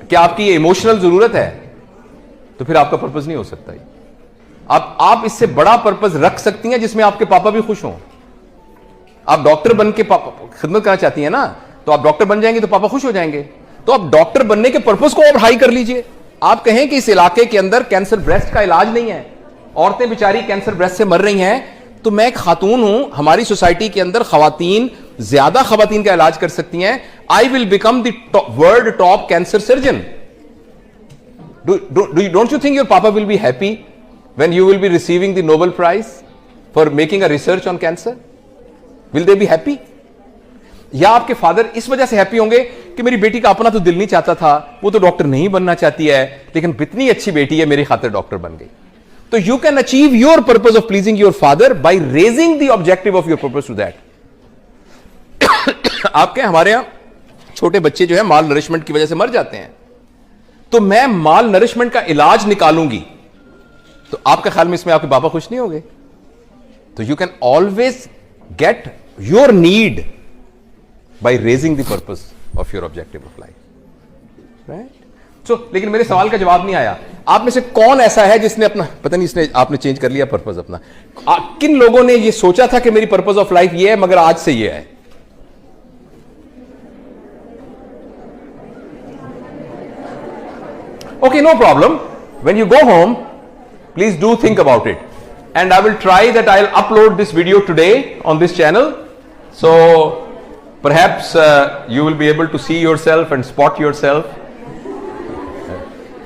क्या आपकी ये इमोशनल जरूरत है? तो फिर आपका पर्पस नहीं हो सकता। आप इससे बड़ा पर्पस रख सकती हैं जिसमें आपके पापा भी खुश हों। आप डॉक्टर बन के खिदमत करना चाहती हैं ना, तो आप डॉक्टर बन जाएंगे तो पापा खुश हो जाएंगे। तो आप डॉक्टर बनने के पर्पस को और हाई कर लीजिए। आप कहें कि इस इलाके के अंदर कैंसर ब्रेस्ट का इलाज नहीं है, औरतें बेचारी कैंसर ब्रेस्ट से मर रही हैं, तो मैं एक खातून हूं, हमारी सोसाइटी के अंदर खवातीन ज्यादा खवातीन का इलाज कर सकती हैं। I will become the world top cancer surgeon. Don't you think your papa will be happy when you will be receiving the Nobel Prize for making a research on cancer? Will they be happy? या आपके father इस वजह से happy होंगे कि मेरी बेटी का अपना तो दिल नहीं चाहता था, वो तो डॉक्टर नहीं बनना चाहती है, लेकिन इतनी अच्छी बेटी है, मेरी खातिर डॉक्टर बन गई। तो you can achieve your purpose of pleasing your father by raising the objective of your purpose to that. आपके हमारे यहां छोटे बच्चे जो है माल नरिशमेंट की वजह से मर जाते हैं, तो मैं माल नरिशमेंट का इलाज निकालूंगी, तो आपके ख्याल में इसमें आपके पापा खुश नहीं होंगे? तो you can always get your need by raising the purpose of your objective of life, right? So लेकिन मेरे सवाल का जवाब नहीं आया। आप में से कौन ऐसा है जिसने अपना, पता नहीं इसने आपने चेंज कर लिया पर्पस अपना, किन लोगों ने ये सोचा था कि मेरी पर्पस ऑफ लाइफ ये है मगर आज से ये है? Okay, no problem. When you go home, please do think about it. And I will try that I'll upload this video today on this channel. So perhaps you will be able to see yourself and spot yourself.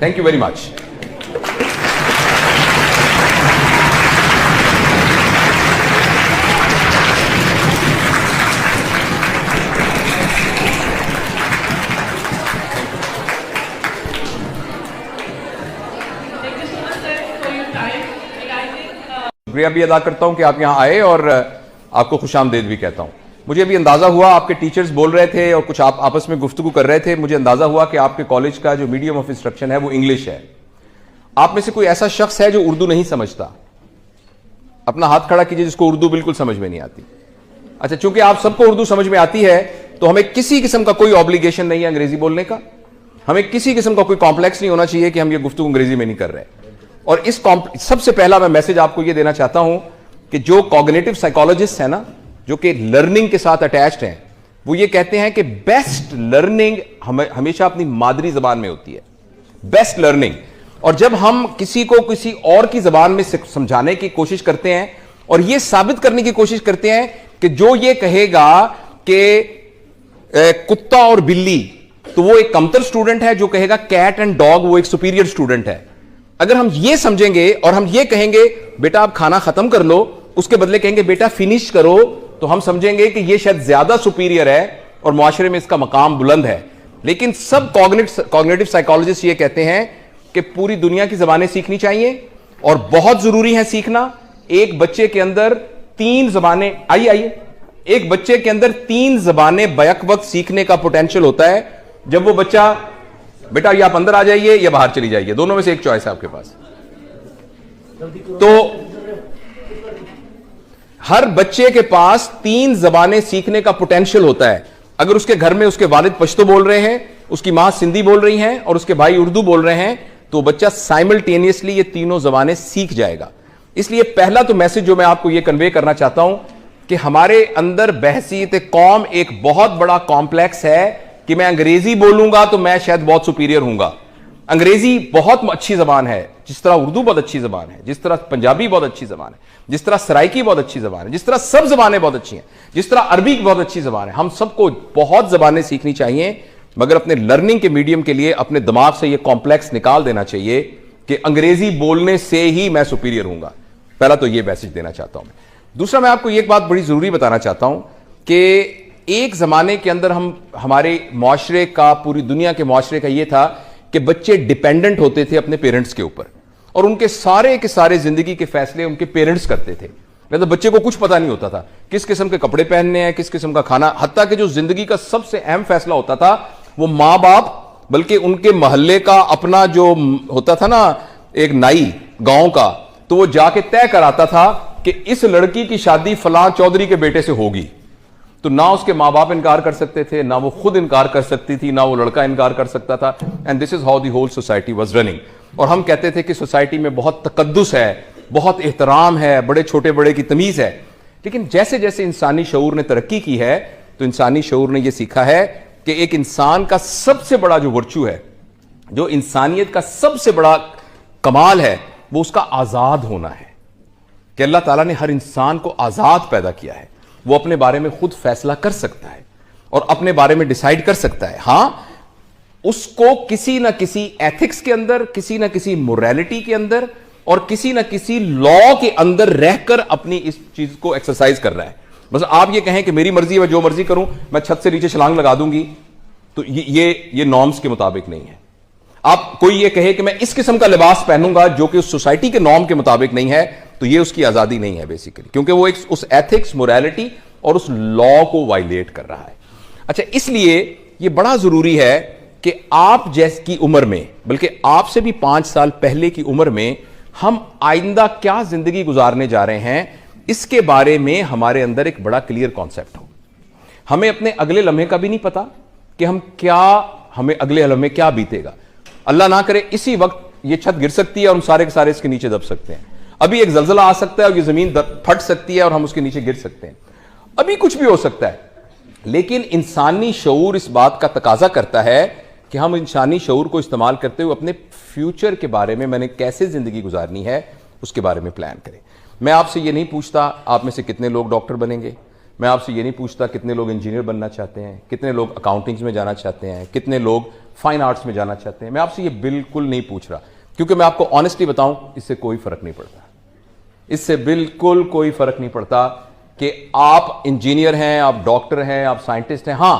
Thank you very much. शुक्रिया भी अदा करता हूं कि आप यहां आए और आपको खुशामदीद भी कहता हूं। मुझे अभी अंदाजा हुआ, आपके टीचर्स बोल रहे थे और कुछ आप आपस में गुफ्तगू कर रहे थे, मुझे अंदाजा हुआ कि आपके कॉलेज का जो मीडियम ऑफ इंस्ट्रक्शन है वो इंग्लिश है। आप में से कोई ऐसा शख्स है जो उर्दू नहीं समझता? अपना हाथ खड़ा कीजिए जिसको उर्दू बिल्कुल समझ में नहीं आती। अच्छा, चूंकि आप सबको उर्दू समझ में आती है तो हमें किसी किस्म का कोई ऑब्लिगेशन नहीं है अंग्रेजी बोलने का। हमें किसी किस्म का कोई कॉम्प्लेक्स नहीं होना चाहिए कि हम ये गुफ्तगू अंग्रेजी में नहीं कर रहे। और इस सबसे पहला मैं मैसेज आपको यह देना चाहता हूं कि जो कॉग्निटिव साइकोलॉजिस्ट है ना, जो कि लर्निंग के साथ अटैच्ड हैं, वो ये कहते हैं कि बेस्ट लर्निंग हमेशा अपनी मादरी जबान में होती है, बेस्ट लर्निंग। और जब हम किसी को किसी और की जबान में समझाने की कोशिश करते हैं और यह साबित करने की कोशिश करते हैं कि जो ये कहेगा कि कुत्ता और बिल्ली, तो वो एक कमतर स्टूडेंट है, जो कहेगा कैट एंड डॉग वो एक सुपीरियर स्टूडेंट है। अगर हम ये समझेंगे और हम ये कहेंगे बेटा आप खाना खत्म कर लो, उसके बदले कहेंगे बेटा फिनिश करो, तो हम समझेंगे कि ये शायद ज्यादा सुपीरियर है और मुआशरे में इसका मकाम बुलंद है। लेकिन सब कॉग्निटिव साइकोलॉजिस्ट ये कहते हैं कि पूरी दुनिया की जबानें सीखनी चाहिए और बहुत जरूरी है सीखना। एक बच्चे के अंदर 3 जबानें, आइए, एक बच्चे के अंदर 3 जबानें बैक वक्त सीखने का पोटेंशियल होता है। जब वो बच्चा, बेटा ये आप अंदर आ जाइए या बाहर चली जाइए, दोनों में से एक चॉइस है आपके पास। तो हर बच्चे के पास 3 जबानें सीखने का पोटेंशियल होता है। अगर उसके घर में उसके वालिद पश्तो बोल रहे हैं, उसकी मां सिंधी बोल रही हैं और उसके भाई उर्दू बोल रहे हैं, तो बच्चा साइमल्टेनियसली ये तीनों जबानें सीख जाएगा। इसलिए पहला तो मैसेज जो मैं आपको यह कन्वे करना चाहता हूं कि हमारे अंदर बहसीत कौम एक बहुत बड़ा कॉम्प्लेक्स है कि मैं अंग्रेजी बोलूंगा तो मैं शायद बहुत सुपीरियर हूंगा। अंग्रेजी बहुत अच्छी जबान है, जिस तरह उर्दू बहुत अच्छी जबान है, जिस तरह पंजाबी बहुत अच्छी जबान है, जिस तरह सराइकी बहुत अच्छी जबान है, जिस तरह सब जबानें बहुत अच्छी हैं, जिस तरह अरबी बहुत अच्छी जबान है। हम सबको बहुत जबानें सीखनी चाहिए, मगर अपने लर्निंग के मीडियम के लिए अपने दिमाग से यह कॉम्प्लेक्स निकाल देना चाहिए कि अंग्रेजी बोलने से ही मैं सुपीरियर हूंगा। पहला तो यह मैसेज देना चाहता हूं मैं। दूसरा, मैं आपको एक बात बड़ी जरूरी बताना चाहता हूं कि एक जमाने के अंदर हमारे माशरे का, पूरी दुनिया के माशरे का यह था कि बच्चे डिपेंडेंट होते थे अपने पेरेंट्स के ऊपर। और उनके सारे के सारे जिंदगी के फैसले उनके पेरेंट्स करते थे। मतलब बच्चे को कुछ पता नहीं होता था किस किस्म के कपड़े पहनने हैं, किस किस्म का खाना, हत्ता कि जो जिंदगी का सबसे अहम फैसला होता था वो माँ बाप, बल्कि उनके मोहल्ले का अपना जो होता था ना एक नाई गांव का, तो वो जाके तय कराता था कि इस लड़की की शादी फलां चौधरी के बेटे से होगी। तो ना उसके माँ बाप इनकार कर सकते थे, ना वो खुद इनकार कर सकती थी, ना वो लड़का इनकार कर सकता था। And this is how the whole society was running. और हम कहते थे कि सोसाइटी में बहुत तकद्दुस है, बहुत एहतराम है, बड़े छोटे बड़े की तमीज है। लेकिन जैसे जैसे इंसानी शऊर ने तरक्की की है तो इंसानी शऊर ने यह सीखा है कि एक इंसान का सबसे बड़ा जो वर्चू है, जो इंसानियत का सबसे बड़ा कमाल है, वो उसका आजाद होना है। कि अल्लाह ताला ने हर इंसान को आजाद पैदा किया है, वो अपने बारे में खुद फैसला कर सकता है और अपने बारे में डिसाइड कर सकता है। हां, उसको किसी ना किसी एथिक्स के अंदर, किसी ना किसी मोरालिटी के अंदर और किसी ना किसी लॉ के अंदर रहकर अपनी इस चीज को एक्सरसाइज कर रहा है। बस आप ये कहें कि मेरी मर्जी है, मैं जो मर्जी करूं, मैं छत से नीचे छलांग लगा दूंगी, तो ये नॉर्म्स के मुताबिक नहीं है। आप कोई ये कहे कि मैं इस किस्म का लिबास पहनूंगा जो कि उस सोसाइटी के नॉर्म के मुताबिक नहीं है, तो ये उसकी आजादी नहीं है बेसिकली, क्योंकि वो एक उस एथिक्स, मोरालिटी और उस लॉ को वायलेट कर रहा है। अच्छा, इसलिए ये बड़ा जरूरी है कि आप जैसी की उम्र में, बल्कि आपसे भी 5 साल पहले की उम्र में, हम आइंदा क्या जिंदगी गुजारने जा रहे हैं, इसके बारे में हमारे अंदर एक बड़ा क्लियर कॉन्सेप्ट हो। हमें अपने अगले लम्हे का भी नहीं पता कि हमें अगले लम्हे क्या बीतेगा। अल्लाह ना करे इसी वक्त ये छत गिर सकती है और हम सारे के सारे इसके नीचे दब सकते हैं। अभी एक जलजला आ सकता है और ये जमीन फट सकती है और हम उसके नीचे गिर सकते हैं। अभी कुछ भी हो सकता है। लेकिन इंसानी शऊर इस बात का तकाजा करता है कि हम इंसानी शऊर को इस्तेमाल करते हुए अपने फ्यूचर के बारे में, मैंने कैसे जिंदगी गुजारनी है, उसके बारे में प्लान करें। मैं आपसे ये नहीं पूछता आप में से कितने लोग डॉक्टर बनेंगे, मैं आपसे ये नहीं पूछता कितने लोग इंजीनियर बनना चाहते हैं, कितने लोग अकाउंटिंग्स में जाना चाहते हैं, कितने लोग फाइन आर्ट्स में जाना चाहते हैं। मैं आपसे ये बिल्कुल नहीं पूछ रहा, क्योंकि मैं आपको ऑनेस्टली बताऊं, इससे कोई फर्क नहीं पड़ता। इससे बिल्कुल कोई फर्क नहीं पड़ता कि आप इंजीनियर हैं, आप डॉक्टर हैं, आप साइंटिस्ट हैं। हां,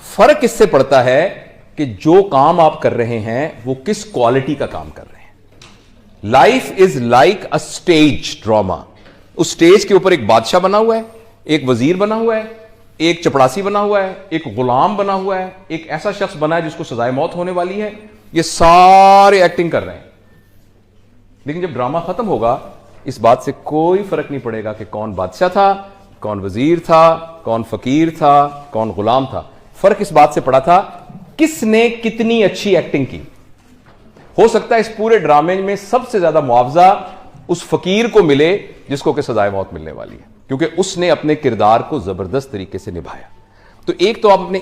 फर्क इससे पड़ता है कि जो काम आप कर रहे हैं वो किस क्वालिटी का काम कर रहे हैं। Life is like a stage drama. उस स्टेज के ऊपर एक बादशाह बना हुआ है, एक वजीर बना हुआ है, एक चपड़ासी बना हुआ है, एक गुलाम बना हुआ है, एक ऐसा शख्स बना है जिसको सजाए मौत होने वाली है। ये सारे एक्टिंग कर रहे हैं। लेकिन जब ड्रामा खत्म होगा, इस बात से कोई फर्क नहीं पड़ेगा कि कौन बादशाह था, कौन वजीर था, कौन फकीर था, कौन गुलाम था। फर्क इस बात से पड़ा था किसने कितनी अच्छी एक्टिंग की। हो सकता है इस पूरे ड्रामे में सबसे ज्यादा मुआवजा उस फकीर को मिले जिसको कि सजाए मौत मिलने वाली है, क्योंकि उसने अपने किरदार को जबरदस्त तरीके से निभाया। तो एक तो आप अपने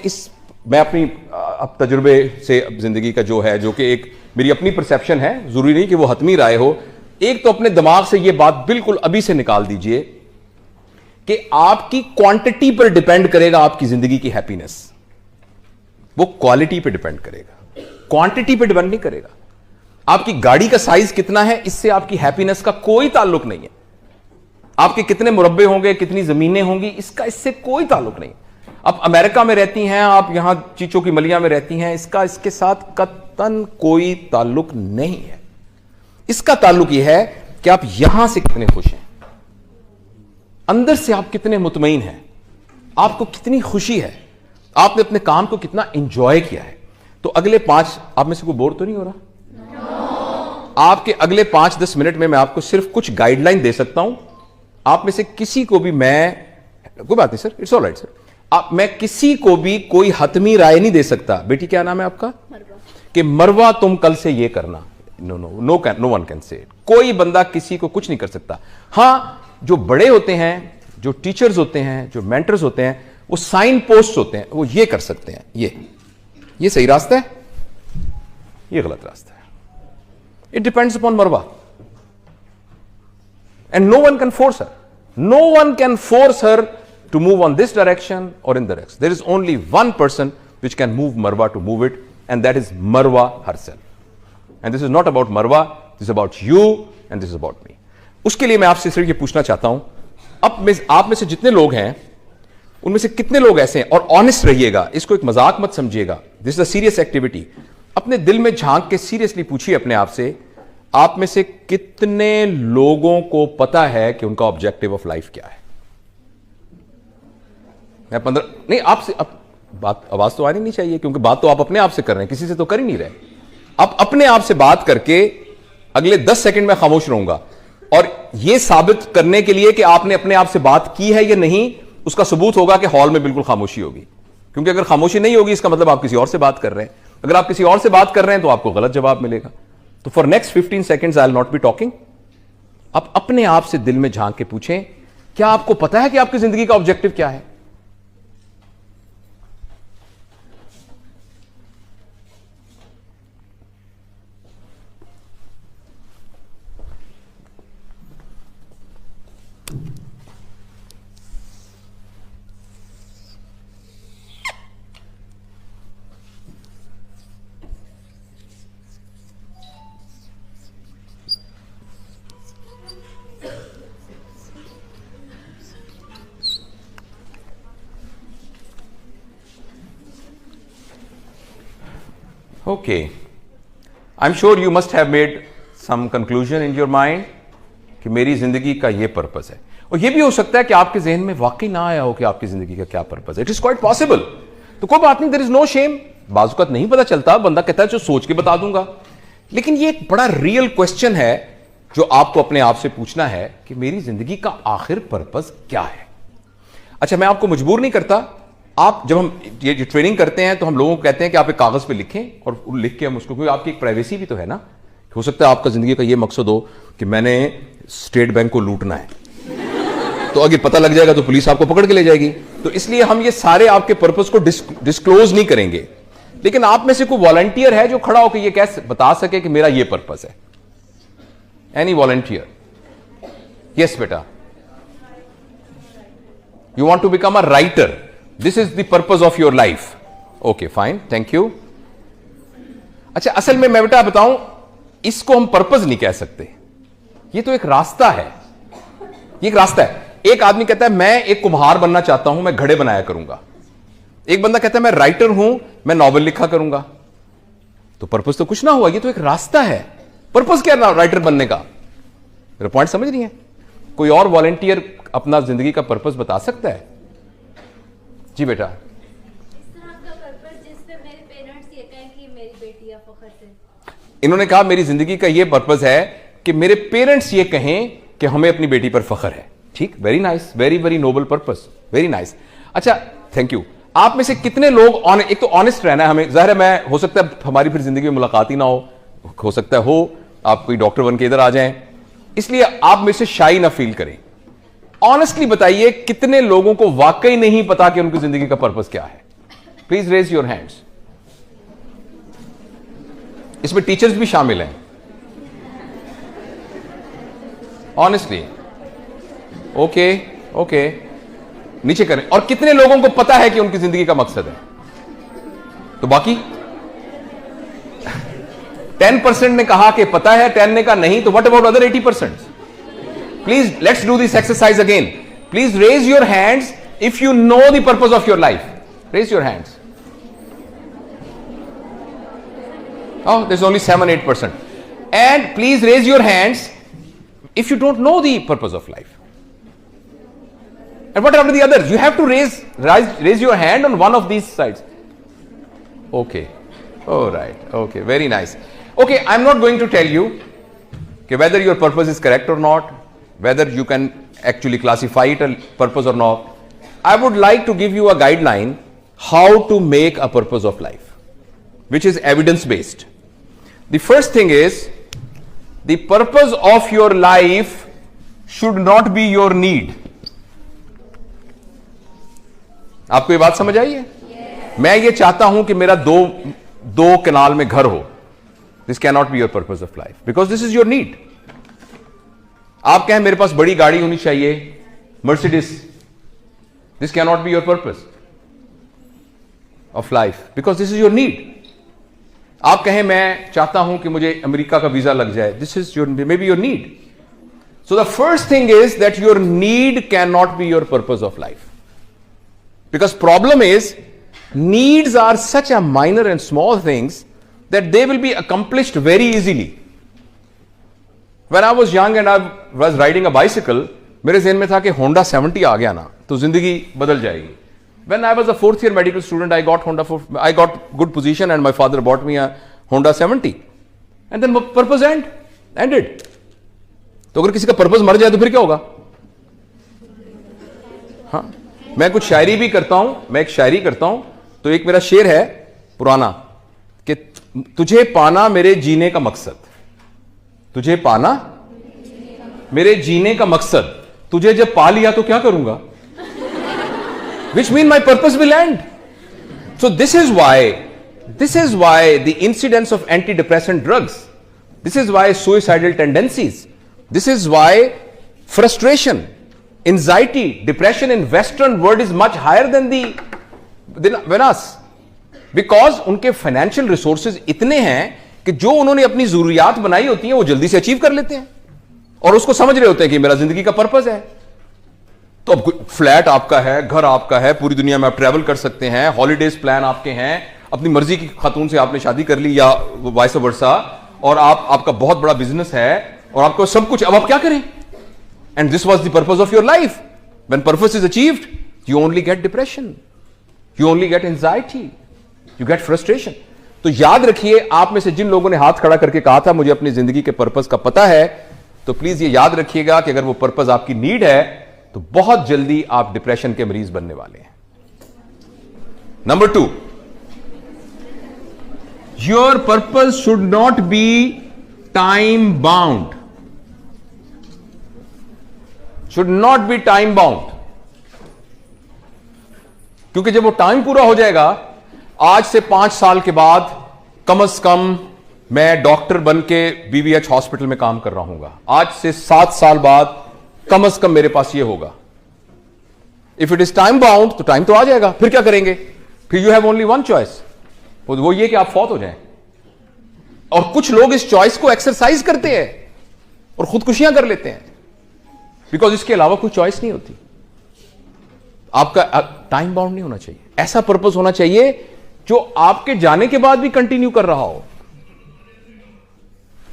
मैं अपनी अब तजुर्बे से जिंदगी का जो है, जो कि एक मेरी अपनी परसेप्शन है, जरूरी नहीं कि वो हतमी राय हो। एक तो अपने दिमाग से ये बात बिल्कुल अभी से निकाल दीजिए कि आपकी क्वांटिटी पर डिपेंड करेगा आपकी जिंदगी की हैप्पीनेस, वो क्वालिटी पे डिपेंड करेगा, क्वांटिटी पे डिपेंड नहीं करेगा। आपकी गाड़ी का साइज कितना है, इससे आपकी हैप्पीनेस का कोई ताल्लुक नहीं है। आपके कितने मुरब्बे होंगे, कितनी जमीनें होंगी, इससे कोई ताल्लुक नहीं। आप अमेरिका में रहती हैं, आप यहां चीचों की मलिया में रहती हैं, इसके साथ कतन कोई ताल्लुक नहीं है। इसका ताल्लुक यह है कि आप यहां से कितने खुश हैं, अंदर से आप कितने मुतमईन हैं, आपको कितनी खुशी है, आपने अपने काम को कितना एंजॉय किया है। तो अगले 5, आप में से कोई बोर तो नहीं हो रहा? आपके अगले 5-10 मिनट में मैं आपको सिर्फ कुछ गाइडलाइन दे सकता हूं। आप में से किसी को भी कोई बात नहीं सर, इट्स ऑलराइट सर, मैं किसी को भी कोई हतमी राय नहीं दे सकता। बेटी क्या नाम है आपका? कि मरवा तुम कल से ये करना। No one can say it. कोई बंदा किसी को कुछ नहीं कर सकता। हां, जो बड़े होते हैं, जो टीचर्स होते हैं, जो मेंटर्स होते हैं, वो साइन पोस्ट होते हैं, वो ये कर सकते हैं। ये सही रास्ता है, ये गलत रास्ता है। It depends upon Marwa, and no one can force her, no one can force her to move on this direction or in the next. There is only one person which can move Marwa to move it, and that is Marwa herself. And this is not about Marwa, this is about you and this is about me. उसके लिए मैं आपसे सिर्फ ये पूछना चाहता हूं, आप में से जितने लोग हैं उनमें से कितने लोग ऐसे हैं, और ऑनेस्ट रहिएगा, इसको एक मजाक मत समझिएगा, this is a serious activity. अपने दिल में झांक के सीरियसली पूछिए अपने आप से, आप में से कितने लोगों को पता है कि उनका ऑब्जेक्टिव ऑफ लाइफ क्या है? मैं 15 नहीं, आपसे बात आवाज तो आनी नहीं चाहिए, क्योंकि बात तो आप अपने आप से कर रहे हैं, किसी से तो कर ही नहीं रहे। आप अपने आप से बात करके अगले 10 सेकंड में खामोश रहूंगा, और यह साबित करने के लिए कि आपने अपने आप से बात की है या नहीं, उसका सबूत होगा कि हॉल में बिल्कुल खामोशी होगी। क्योंकि अगर खामोशी नहीं होगी, इसका मतलब आप किसी और से बात कर रहे हैं। अगर आप किसी और से बात कर रहे हैं तो आपको गलत जवाब मिलेगा। तो for next 15 seconds I will not be talking. आप अपने आप से दिल में झांक के पूछें, क्या आपको पता है कि आपकी जिंदगी का ऑब्जेक्टिव क्या है? Okay, I'm sure you must have made some conclusion in your mind कि मेरी जिंदगी का ये पर्पस है। और ये भी हो सकता है कि आपके जहन में वाकई ना आया हो कि आपकी जिंदगी का क्या पर्पस है। It is quite possible. तो कोई बात नहीं, देयर इज नो शेम। बाजुकत नहीं पता चलता, बंदा कहता है जो सोच के बता दूंगा। लेकिन ये एक बड़ा रियल क्वेश्चन है जो आपको अपने आप से पूछना है कि मेरी जिंदगी का आखिर पर्पस क्या है। अच्छा, मैं आपको मजबूर नहीं करता। आप जब हम ये ट्रेनिंग करते हैं तो हम लोगों को कहते हैं कि आप एक कागज पे लिखें और लिख के हम उसको, क्योंकि आपकी एक प्राइवेसी भी तो है ना। हो सकता है आपका जिंदगी का ये मकसद हो कि मैंने स्टेट बैंक को लूटना है, तो अगर पता लग जाएगा तो पुलिस आपको पकड़ के ले जाएगी। तो इसलिए हम ये सारे आपके पर्पस को डिस्क्लोज नहीं करेंगे। लेकिन आप में से कोई वॉलंटियर है जो खड़ा होकर ये कैसे बता सके कि मेरा ये पर्पस है? Any volunteer? यस बेटा, you want to become a writer, this is the purpose of your life. Okay fine, thank you. अच्छा, असल में मैं बेटा बताऊं, इसको हम पर्पस नहीं कह सकते, ये तो एक रास्ता है। ये एक रास्ता है। एक आदमी कहता है मैं एक कुम्हार बनना चाहता हूं, मैं घड़े बनाया करूंगा। एक बंदा कहता है मैं राइटर हूं, मैं नॉवेल लिखा करूंगा। तो पर्पस तो कुछ ना हुआ, ये तो एक रास्ता है। पर्पस क्या है राइटर बनने का? मेरा पॉइंट समझ रही है? कोई और वॉलंटियर अपना जिंदगी का पर्पस बता सकता है? जी बेटा। इन्होंने कहा मेरी जिंदगी का यह पर्पस है कि मेरे पेरेंट्स ये कहें कि हमें अपनी बेटी पर फख्र है। ठीक, very nice, very very noble purpose, very nice. अच्छा, थैंक यू। आप में से कितने लोग एक तो ऑनेस्ट रहना है हमें, जाहिर है मैं, हो सकता है हमारी फिर जिंदगी में मुलाकात ही ना हो सकता है हो आप कोई डॉक्टर बन के इधर आ जाएं, इसलिए आप में से शाई ना फील करें। ऑनेस्टली बताइए कितने लोगों को वाकई नहीं पता कि उनकी जिंदगी का पर्पस क्या है? Please raise your hands. इसमें टीचर्स भी शामिल हैं। ऑनेस्टली, ओके ओके, नीचे करें। और कितने लोगों को पता है कि उनकी जिंदगी का मकसद है? तो बाकी 10% ने कहा कि पता है, 10 ने कहा नहीं, तो what about other 80%? Please, let's do this exercise again. Please raise your hands if you know the purpose of your life. Raise your hands. Oh, there's only 7-8%. And please raise your hands if you don't know the purpose of life. And what about the others? You have to raise your hand on one of these sides. Okay. All right. Okay. Very nice. Okay, I'm not going to tell you whether your purpose is correct or not, whether you can actually classify it a purpose or not. I would like to give you a guideline how to make a purpose of life, which is evidence based. The first thing is, the purpose of your life should not be your need. आपको ये बात समझ आई है? मैं ये चाहता हूं कि मेरा दो कनाल में घर हो. This cannot be your purpose of life because this is your need. आप कहें मेरे पास बड़ी गाड़ी होनी चाहिए, Mercedes. This cannot be your purpose of life because this is your need. आप कहें मैं चाहता हूं कि मुझे अमेरिका का वीजा लग जाए. This is your maybe your need. So the first thing is that your need cannot be your purpose of life. Because problem is, needs are such a minor and small things that they will be accomplished very easily. When I was young and I was riding a bicycle, मेरे ज़हन में था कि Honda 70 आ गया ना तो जिंदगी बदल जाएगी. When I was a 4th year medical student, I got good position and my father bought me a Honda 70. And then purpose ended. तो अगर किसी का पर्पस मर जाए तो फिर क्या होगा? हाँ, मैं कुछ शायरी भी करता हूं, मैं एक शायरी करता हूं, तो एक मेरा शेर है पुराना कि तुझे पाना मेरे जीने का मकसद, तुझे पाना मेरे जीने का मकसद, तुझे जब पा लिया तो क्या करूंगा? Which mean my purpose will end. So this is why the incidence of antidepressant drugs, this is why suicidal tendencies, this is why frustration, anxiety, depression in Western world is much higher than us. Because उनके financial resources इतने हैं कि जो उन्होंने अपनी जरूरियात बनाई होती हैं वो जल्दी से अचीव कर लेते हैं और उसको समझ रहे होते हैं कि मेरा जिंदगी का पर्पस है. तो अब फ्लैट आपका है, घर आपका है, पूरी दुनिया में आप ट्रैवल कर सकते हैं, हॉलीडेज प्लान आपके हैं, अपनी मर्जी की खातून से आपने शादी कर ली या वाइस वर्सा, और आपका बहुत बड़ा बिजनेस है और आपको सब कुछ. अब आप क्या करें? And this was the purpose of your life. When purpose is achieved, you only get depression, you only get anxiety, you get frustration. तो याद रखिए, आप में से जिन लोगों ने हाथ खड़ा करके कहा था मुझे अपनी जिंदगी के पर्पस का पता है, तो प्लीज ये याद रखिएगा कि अगर वो पर्पस आपकी नीड है तो बहुत जल्दी आप डिप्रेशन के मरीज बनने वाले हैं. Number 2, your purpose should not be time bound, should not be time bound. क्योंकि जब वो टाइम पूरा हो जाएगा, आज से 5 साल के बाद कम से कम मैं डॉक्टर बन के बीवीएच हॉस्पिटल में काम कर रहा हूंगा, आज से 7 साल बाद कम से कम मेरे पास ये होगा. If it is time bound तो टाइम तो आ जाएगा, फिर क्या करेंगे? फिर you have only one choice, वो ये कि आप फौत हो जाएं. और कुछ लोग इस चॉइस को एक्सरसाइज करते हैं और खुदकुशियां कर लेते हैं, बिकॉज इसके अलावा कोई चॉइस नहीं होती. आपका टाइम बाउंड नहीं होना चाहिए, ऐसा पर्पस होना चाहिए जो आपके जाने के बाद भी कंटिन्यू कर रहा हो.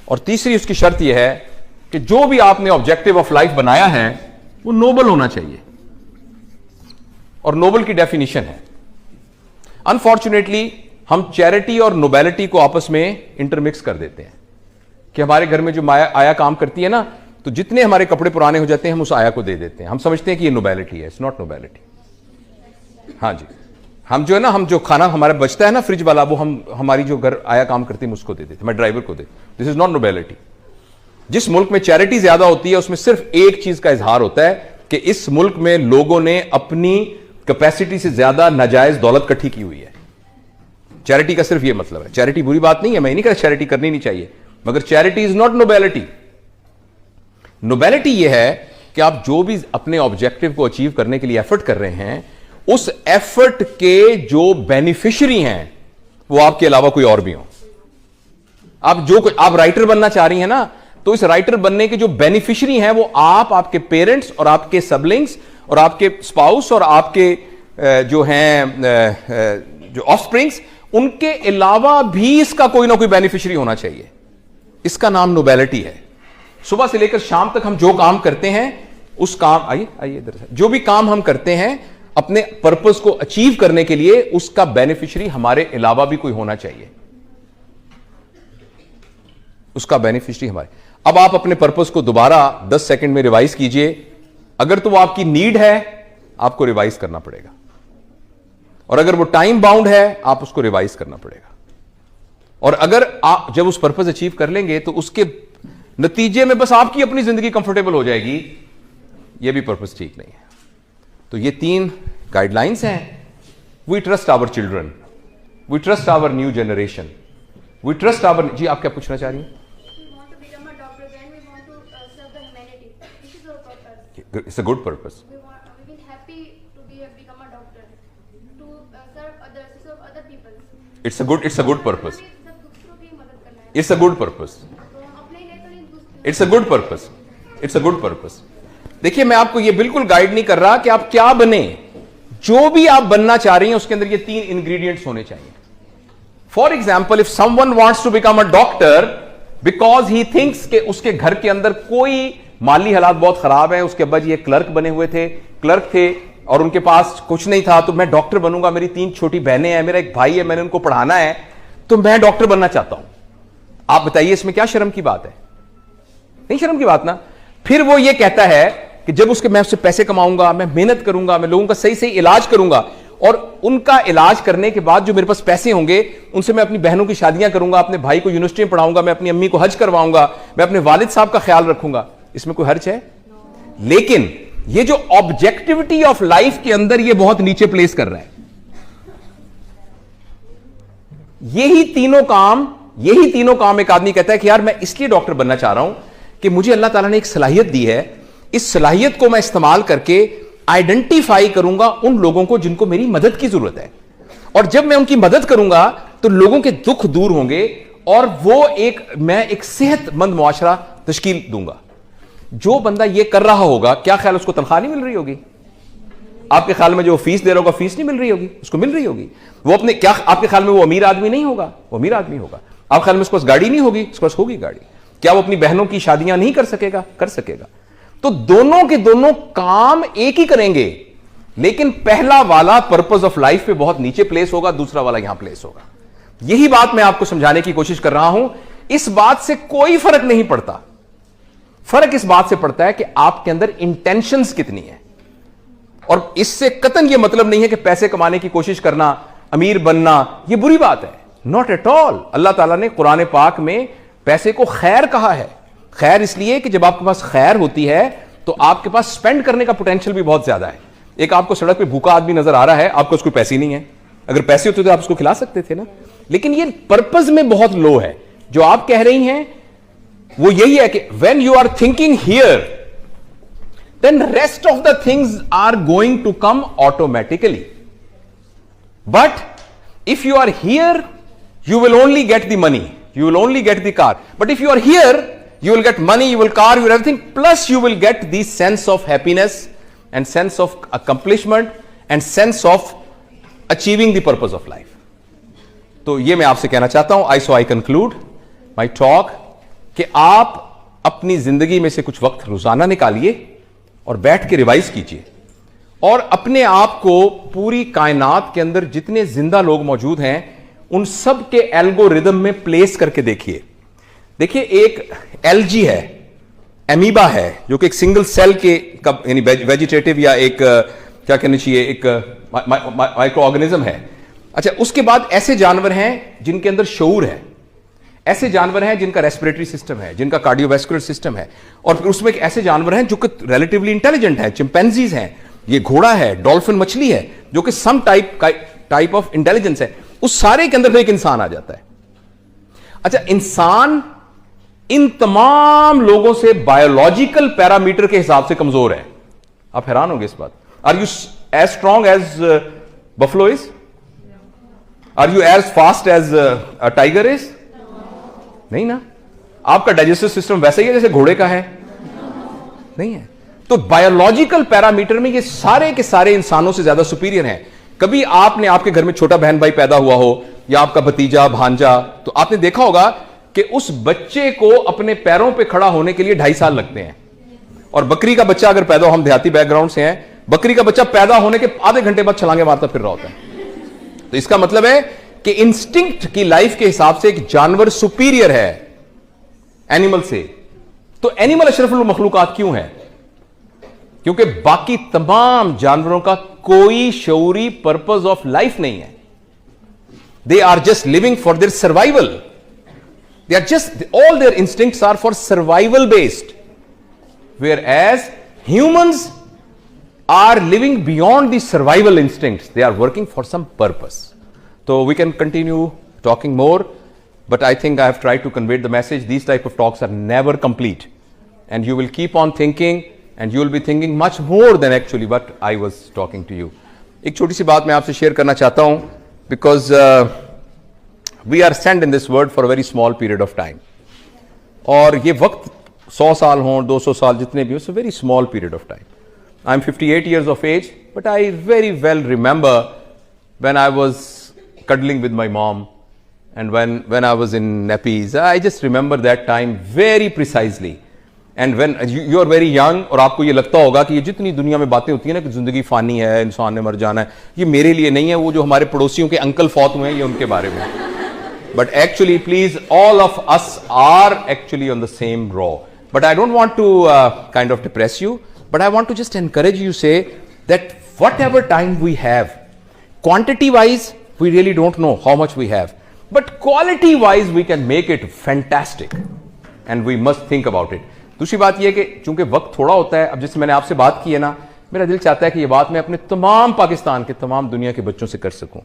और तीसरी उसकी शर्त यह है कि जो भी आपने ऑब्जेक्टिव ऑफ लाइफ बनाया है वो नोबल होना चाहिए. और नोबल की डेफिनेशन है, अनफॉर्चुनेटली हम चैरिटी और नोबेलिटी को आपस में इंटरमिक्स कर देते हैं कि हमारे घर में जो आया काम करती है ना, तो जितने हमारे कपड़े पुराने हो जाते हैं हम उस आया को दे देते हैं. हम समझते हैं कि ये नोबेलिटी है. It's not nobility. हाँ जी, हम जो है ना, हम जो खाना हमारा बचता है ना फ्रिज वाला, वो हम हमारी जो घर आया काम करती है उसको दे देते, मैं ड्राइवर को दे. This is not nobility. जिस मुल्क में चैरिटी ज्यादा होती है उसमें सिर्फ एक चीज का इजहार होता है कि इस मुल्क में लोगों ने अपनी कैपेसिटी से ज्यादा नाजायज दौलत इकट्ठी की हुई है. चैरिटी का सिर्फ यह मतलब है. चैरिटी बुरी बात नहीं है, मैं नहीं कहता चैरिटी करनी नहीं चाहिए, मगर charity is not nobility. Nobility यह है कि आप जो भी अपने ऑब्जेक्टिव को अचीव करने के लिए एफर्ट कर रहे हैं, उस एफर्ट के जो बेनिफिशियरी हैं वो आपके अलावा कोई और भी हो. आप राइटर बनना चाह रही हैं ना, तो इस राइटर बनने के जो बेनिफिशियरी हैं वो आपके पेरेंट्स और आपके सबलिंग्स और आपके स्पाउस और आपके जो हैं जो ऑफस्प्रिंग्स, उनके अलावा भी इसका कोई ना कोई बेनिफिशियरी होना चाहिए. इसका नाम नोबेलिटी है. सुबह से लेकर शाम तक हम जो काम करते हैं उस काम, आइए इधर से, जो भी काम हम करते हैं अपने पर्पस को अचीव करने के लिए, उसका बेनिफिशियरी हमारे अलावा भी कोई होना चाहिए. उसका बेनिफिशियरी हमारे. अब आप अपने पर्पस को दोबारा 10 सेकंड में रिवाइज कीजिए. अगर तो वो आपकी नीड है, आपको रिवाइज करना पड़ेगा, और अगर वो टाइम बाउंड है, आप उसको रिवाइज करना पड़ेगा. और अगर आप जब उस पर्पस अचीव कर लेंगे तो उसके नतीजे में बस आपकी अपनी जिंदगी कंफर्टेबल हो जाएगी, ये भी पर्पस ठीक नहीं है. तो ये 3 गाइडलाइंस हैं. We trust our children, we trust our new generation, we trust our. जी, आप क्या पूछना चाह रही हैं? It's a good purpose. We will happy to become a doctor, to serve others, to serve other people. It's a good purpose. सब दूसरों की मदद करना है. It's a good purpose. तो हम अपने लिए तो नहीं, दूसरों. It's a good purpose. It's a good purpose. देखिए, मैं आपको ये बिल्कुल गाइड नहीं कर रहा कि आप क्या बने. जो भी आप बनना चाह रही हैं उसके अंदर ये 3 इंग्रेडिएंट्स होने चाहिए. For example, if someone wants to become a doctor, because he thinks कि उसके घर के अंदर कोई माली हालात बहुत खराब है, उसके अब्बा जी एक क्लर्क बने हुए थे, क्लर्क थे और उनके पास कुछ नहीं था, तो मैं डॉक्टर बनूंगा, मेरी 3 छोटी बहनें हैं, मेरा एक भाई है, मैंने उनको पढ़ाना है, तो मैं डॉक्टर बनना चाहता हूं। आप बताइए इसमें क्या शर्म की बात है? नहीं शर्म की बात ना। फिर वो ये कहता है कि जब मैं उससे पैसे कमाऊंगा, मैं मेहनत करूंगा, मैं लोगों का सही सही इलाज करूंगा और उनका इलाज करने के बाद जो मेरे पास पैसे होंगे उनसे मैं अपनी बहनों की शादियां करूंगा, अपने भाई को यूनिवर्सिटी में पढ़ाऊंगा, मैं अपनी अम्मी को हज करवाऊंगा, मैं अपने वालिद साहब का ख्याल रखूंगा। इसमें कोई हर्ज है? लेकिन ये जो ऑब्जेक्टिविटी ऑफ लाइफ के अंदर ये बहुत नीचे प्लेस कर रहा है। यही तीनों काम एक आदमी कहता है कि यार मैं इसलिए डॉक्टर बनना चाह रहा हूं कि मुझे अल्लाह ताला ने एक सलाहियत दी है, इस सलाहियत को मैं इस्तेमाल करके आइडेंटिफाई करूंगा उन लोगों को जिनको मेरी मदद की जरूरत है, और जब मैं उनकी मदद करूंगा तो लोगों के दुख दूर होंगे और मैं एक सेहतमंद मुआशरा तश्कील दूंगा। जो बंदा ये कर रहा होगा, क्या ख्याल उसको तनख्वाह नहीं मिल रही होगी? आपके ख्याल में जो फीस दे रहा होगा फीस नहीं मिल रही होगी? उसको मिल रही होगी। वो अपने क्या आपके ख्याल में वो अमीर आदमी नहीं होगा? वो अमीर आदमी होगा। आप ख्याल में उसके पास गाड़ी नहीं होगी? उसके पास होगी गाड़ी। क्या वो अपनी बहनों की शादियां नहीं कर सकेगा? कर सकेगा। तो दोनों के दोनों काम एक ही करेंगे, लेकिन पहला वाला पर्पस ऑफ लाइफ पे बहुत नीचे प्लेस होगा, दूसरा वाला यहां प्लेस होगा। यही बात मैं आपको समझाने की कोशिश कर रहा हूं। इस बात से कोई फर्क नहीं पड़ता, फर्क इस बात से पड़ता है कि आपके अंदर इंटेंशंस कितनी है। और इससे कतन यह मतलब नहीं है कि पैसे कमाने की कोशिश करना, अमीर बनना यह बुरी बात है। Not at all. अल्लाह ताला ने कुरान पाक में पैसे को खैर कहा है। खैर इसलिए कि जब आपके पास खैर होती है तो आपके पास स्पेंड करने का पोटेंशियल भी बहुत ज्यादा है। एक आपको सड़क पे भूखा आदमी नजर आ रहा है, आपको उसको पैसे नहीं है, अगर पैसे होते तो आप उसको खिला सकते थे ना। लेकिन ये पर्पस में बहुत लो है। जो आप कह रही हैं वो यही है कि when you are thinking here then rest of the things are going to come automatically. But if you are here, you will only get the money, you will only get the car. But if you are here, you will get money, you will car, you will everything, plus you will get the sense of happiness and sense of accomplishment and sense of achieving the purpose of life. तो ये मैं आपसे कहना चाहता हूं, I conclude my talk कि आप अपनी जिंदगी में से कुछ वक्त रोजाना निकालिए और बैठ के रिवाइज कीजिए और अपने आप को पूरी कायनात के अंदर जितने जिंदा लोग मौजूद हैं उन सब के एल्गोरिदम में प्लेस करके देखिए। देखिए, एक एलजी है, एमीबा है, जो कि एक सिंगल सेल के यानी वेजिटेटिव या एक क्या कहना चाहिए, एक माइक्रो ऑर्गेनिज्म है। अच्छा, उसके बाद ऐसे जानवर हैं जिनके अंदर शऊर है, ऐसे जानवर हैं जिनका रेस्पिरेटरी सिस्टम है, जिनका कार्डियोवैस्कुलर सिस्टम है, और फिर उसमें ऐसे जानवर हैं जो कि रिलेटिवली इंटेलिजेंट है, चिंपैंजीज हैं, ये घोड़ा है, डॉल्फिन मछली है, जो कि सम टाइप ऑफ इंटेलिजेंस है। उस सारे के अंदर एक इंसान आ जाता है। अच्छा, इंसान इन तमाम लोगों से बायोलॉजिकल पैरामीटर के हिसाब से कमजोर है। आप हैरान होंगे इस बात। Are you as strong as buffalo is? Are you as fast as a tiger is? नहीं ना। आपका डाइजेस्टिव सिस्टम वैसा ही है जैसे घोड़े का है? नहीं है। तो बायोलॉजिकल पैरामीटर में ये सारे के सारे इंसानों से ज्यादा सुपीरियर हैं। कभी आपने आपके घर में छोटा बहन भाई पैदा हुआ हो या आपका भतीजा भांजा, तो आपने देखा होगा कि उस बच्चे को अपने पैरों पे खड़ा होने के लिए 2.5 साल लगते हैं। और बकरी का बच्चा अगर पैदा हो, हम देहाती बैकग्राउंड से हैं, बकरी का बच्चा पैदा होने के आधे घंटे बाद छलांगे मारता फिर रहा होता है। तो इसका मतलब है कि इंस्टिंक्ट की लाइफ के हिसाब से एक जानवर सुपीरियर है एनिमल से। तो एनिमल अशरफुल मखलूकात क्यों है? क्योंकि बाकी तमाम जानवरों का कोई शऊरी पर्पस ऑफ लाइफ नहीं है। They are just living for their survival. They are just, all their instincts are for survival based, whereas humans are living beyond the survival instincts. They are working for some purpose. So we can continue talking more, but I think I have tried to convey the message. These type of talks are never complete, and you will keep on thinking, and you will be thinking much more than actually what I was talking to you. एक छोटी सी बात मैं आपसे share करना चाहता हूँ, because we are sent in this world for a very small period of time. और ये वक्त 100 साल हों, 200 साल जितने भी हो, it's a very small period of time. I'm 58 years of age, but I very well remember when I was cuddling with my mom And when I was in nappies, I just remember that time very precisely. And when you are very young, और आपको ये लगता होगा कि ये जितनी दुनिया में बातें होती है ना कि जिंदगी फानी है, इंसान ने मर जाना है, ये मेरे लिए नहीं है, वो जो हमारे पड़ोसियों के अंकल फौत हुए हैं ये उनके बारे में. But actually, please, all of us are actually on the same row. But I don't want to kind of depress you, but I want to just encourage you, say that whatever time we have, quantity wise we really don't know how much we have, but quality wise we can make it fantastic, and we must think about it. दूसरी बात यह कि चूंकि वक्त थोड़ा होता है, अब जैसे मैंने आपसे बात की है ना, मेरा दिल चाहता है कि ये बात मैं अपने तमाम पाकिस्तान के तमाम दुनिया के बच्चों से कर सकूं,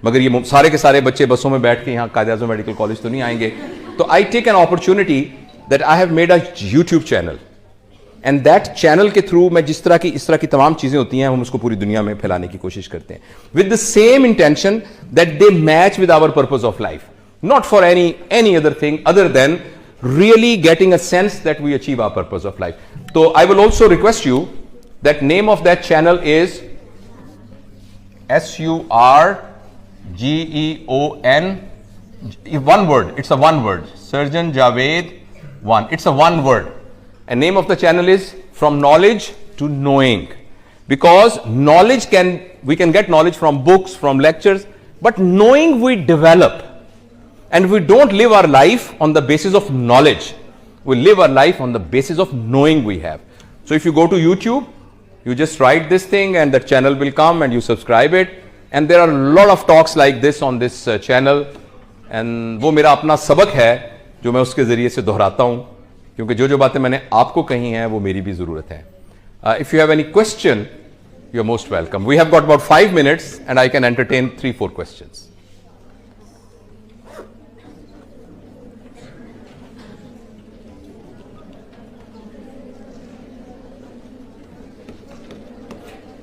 मगर ये सारे के सारे बच्चे बसों में बैठ के यहाँ कायद-ए-आज़म मेडिकल कॉलेज तो नहीं आएंगे. तो I take an opportunity that I have made a YouTube channel, and that channel के थ्रू मैं इस तरह की तमाम चीजें होती हैं हम उसको पूरी दुनिया में फैलाने की कोशिश करते हैं, with the same intention that they match with our purpose of life, not for any other thing other than really getting a sense that we achieve our purpose of life. So I will also request you that name of that channel is SURGEON, one word, it's a one word, Surgeon Javed 1, it's a one word, and name of the channel is From Knowledge to Knowing, because we can get knowledge from books, from lectures, but knowing we develop. And we don't live our life on the basis of knowledge. We live our life on the basis of knowing we have. So if you go to YouTube, you just write this thing and the channel will come and you subscribe it. And there are a lot of talks like this on this channel. And वो मेरा अपना सबक है जो मैं उसके जरिए से दोहराता हूँ, क्योंकि जो बातें मैंने आपको कही हैं वो मेरी भी ज़रूरत है. If you have any question, you're most welcome. We have got about 5 minutes and I can entertain 3-4 questions.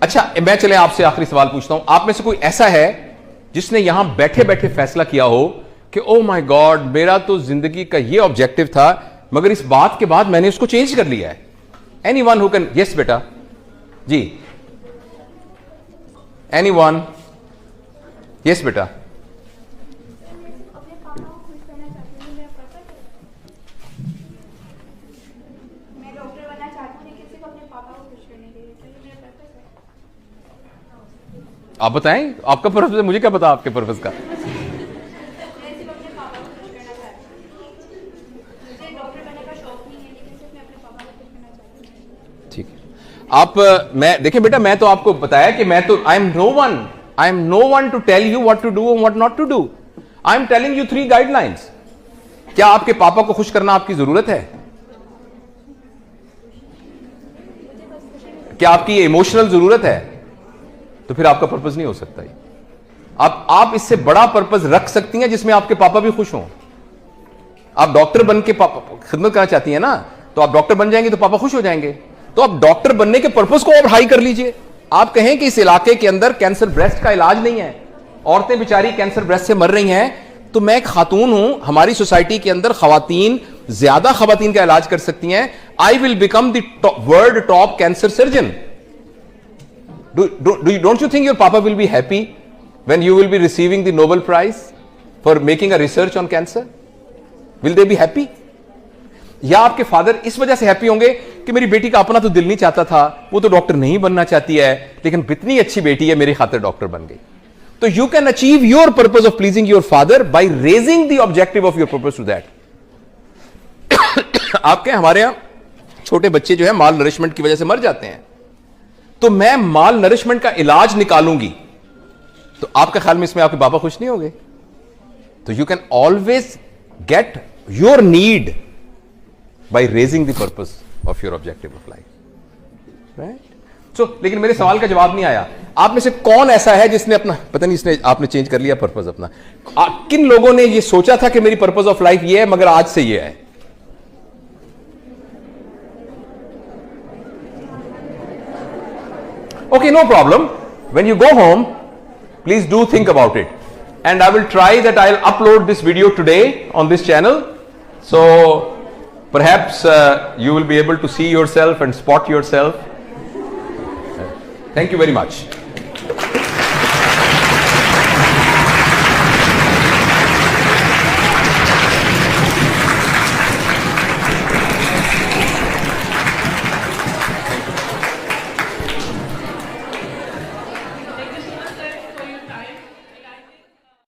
अच्छा, मैं चले आपसे आखिरी सवाल पूछता हूं. आप में से कोई ऐसा है जिसने यहां बैठे बैठे फैसला किया हो कि ओ माय गॉड, मेरा तो जिंदगी का ये ऑब्जेक्टिव था, मगर इस बात के बाद मैंने उसको चेंज कर लिया है? Anyone who can? यस बेटा जी, एनीवन? यस बेटा. आप बताएं आपका पर्पस है, मुझे क्या पता आपके पर्पस का. ठीक है. आप मैं देखिए बेटा, मैं तो आपको बताया कि मैं तो I am no one to tell you what to do and what not to do. I am telling you 3 guidelines. क्या आपके पापा को खुश करना आपकी जरूरत है? क्या आपकी इमोशनल जरूरत है? तो फिर आपका पर्पस नहीं हो सकता. आप इससे बड़ा पर्पस रख सकती हैं जिसमें आपके पापा भी खुश हों. आप डॉक्टर बन के खिदमत करना चाहती हैं ना, तो आप डॉक्टर बन जाएंगे तो पापा खुश हो जाएंगे. तो आप डॉक्टर बनने के पर्पस को और हाई कर लीजिए. आप कहें कि इस इलाके के अंदर कैंसर ब्रेस्ट का इलाज नहीं है, औरतें बेचारी कैंसर ब्रेस्ट से मर रही हैं, तो मैं एक खातून हूं, हमारी सोसाइटी के अंदर ज्यादा खवातीन का इलाज कर सकती हैं. I will become the world top cancer surgeon. Don't you think your papa will be happy when you will be receiving the Nobel Prize for making a research on cancer? Will they be happy? या आपके father इस वजह से happy होंगे कि मेरी बेटी का अपना तो दिल नहीं चाहता था, वो तो डॉक्टर नहीं बनना चाहती है, लेकिन इतनी अच्छी बेटी है, मेरी खातिर डॉक्टर बन गई. तो you can achieve your purpose of pleasing your father by raising the objective of your purpose to that. आपके हमारे यहां छोटे बच्चे जो है माल नरिशमेंट की वजह से मर जाते हैं, तो मैं माल नरिशमेंट का इलाज निकालूंगी, तो आपका ख्याल में इसमें आपके पापा खुश नहीं होंगे? तो you can always get your need by raising the purpose of your objective of life, right? So लेकिन मेरे सवाल का जवाब नहीं आया. आप में से कौन ऐसा है जिसने अपना, पता नहीं, इसने आपने चेंज कर लिया पर्पस अपना? किन लोगों ने ये सोचा था कि मेरी पर्पस ऑफ लाइफ ये है, मगर आज से ये है? Okay, no problem. When you go home, please do think about it. And I will try that I'll upload this video today on this channel. So perhaps you will be able to see yourself and spot yourself. Thank you very much.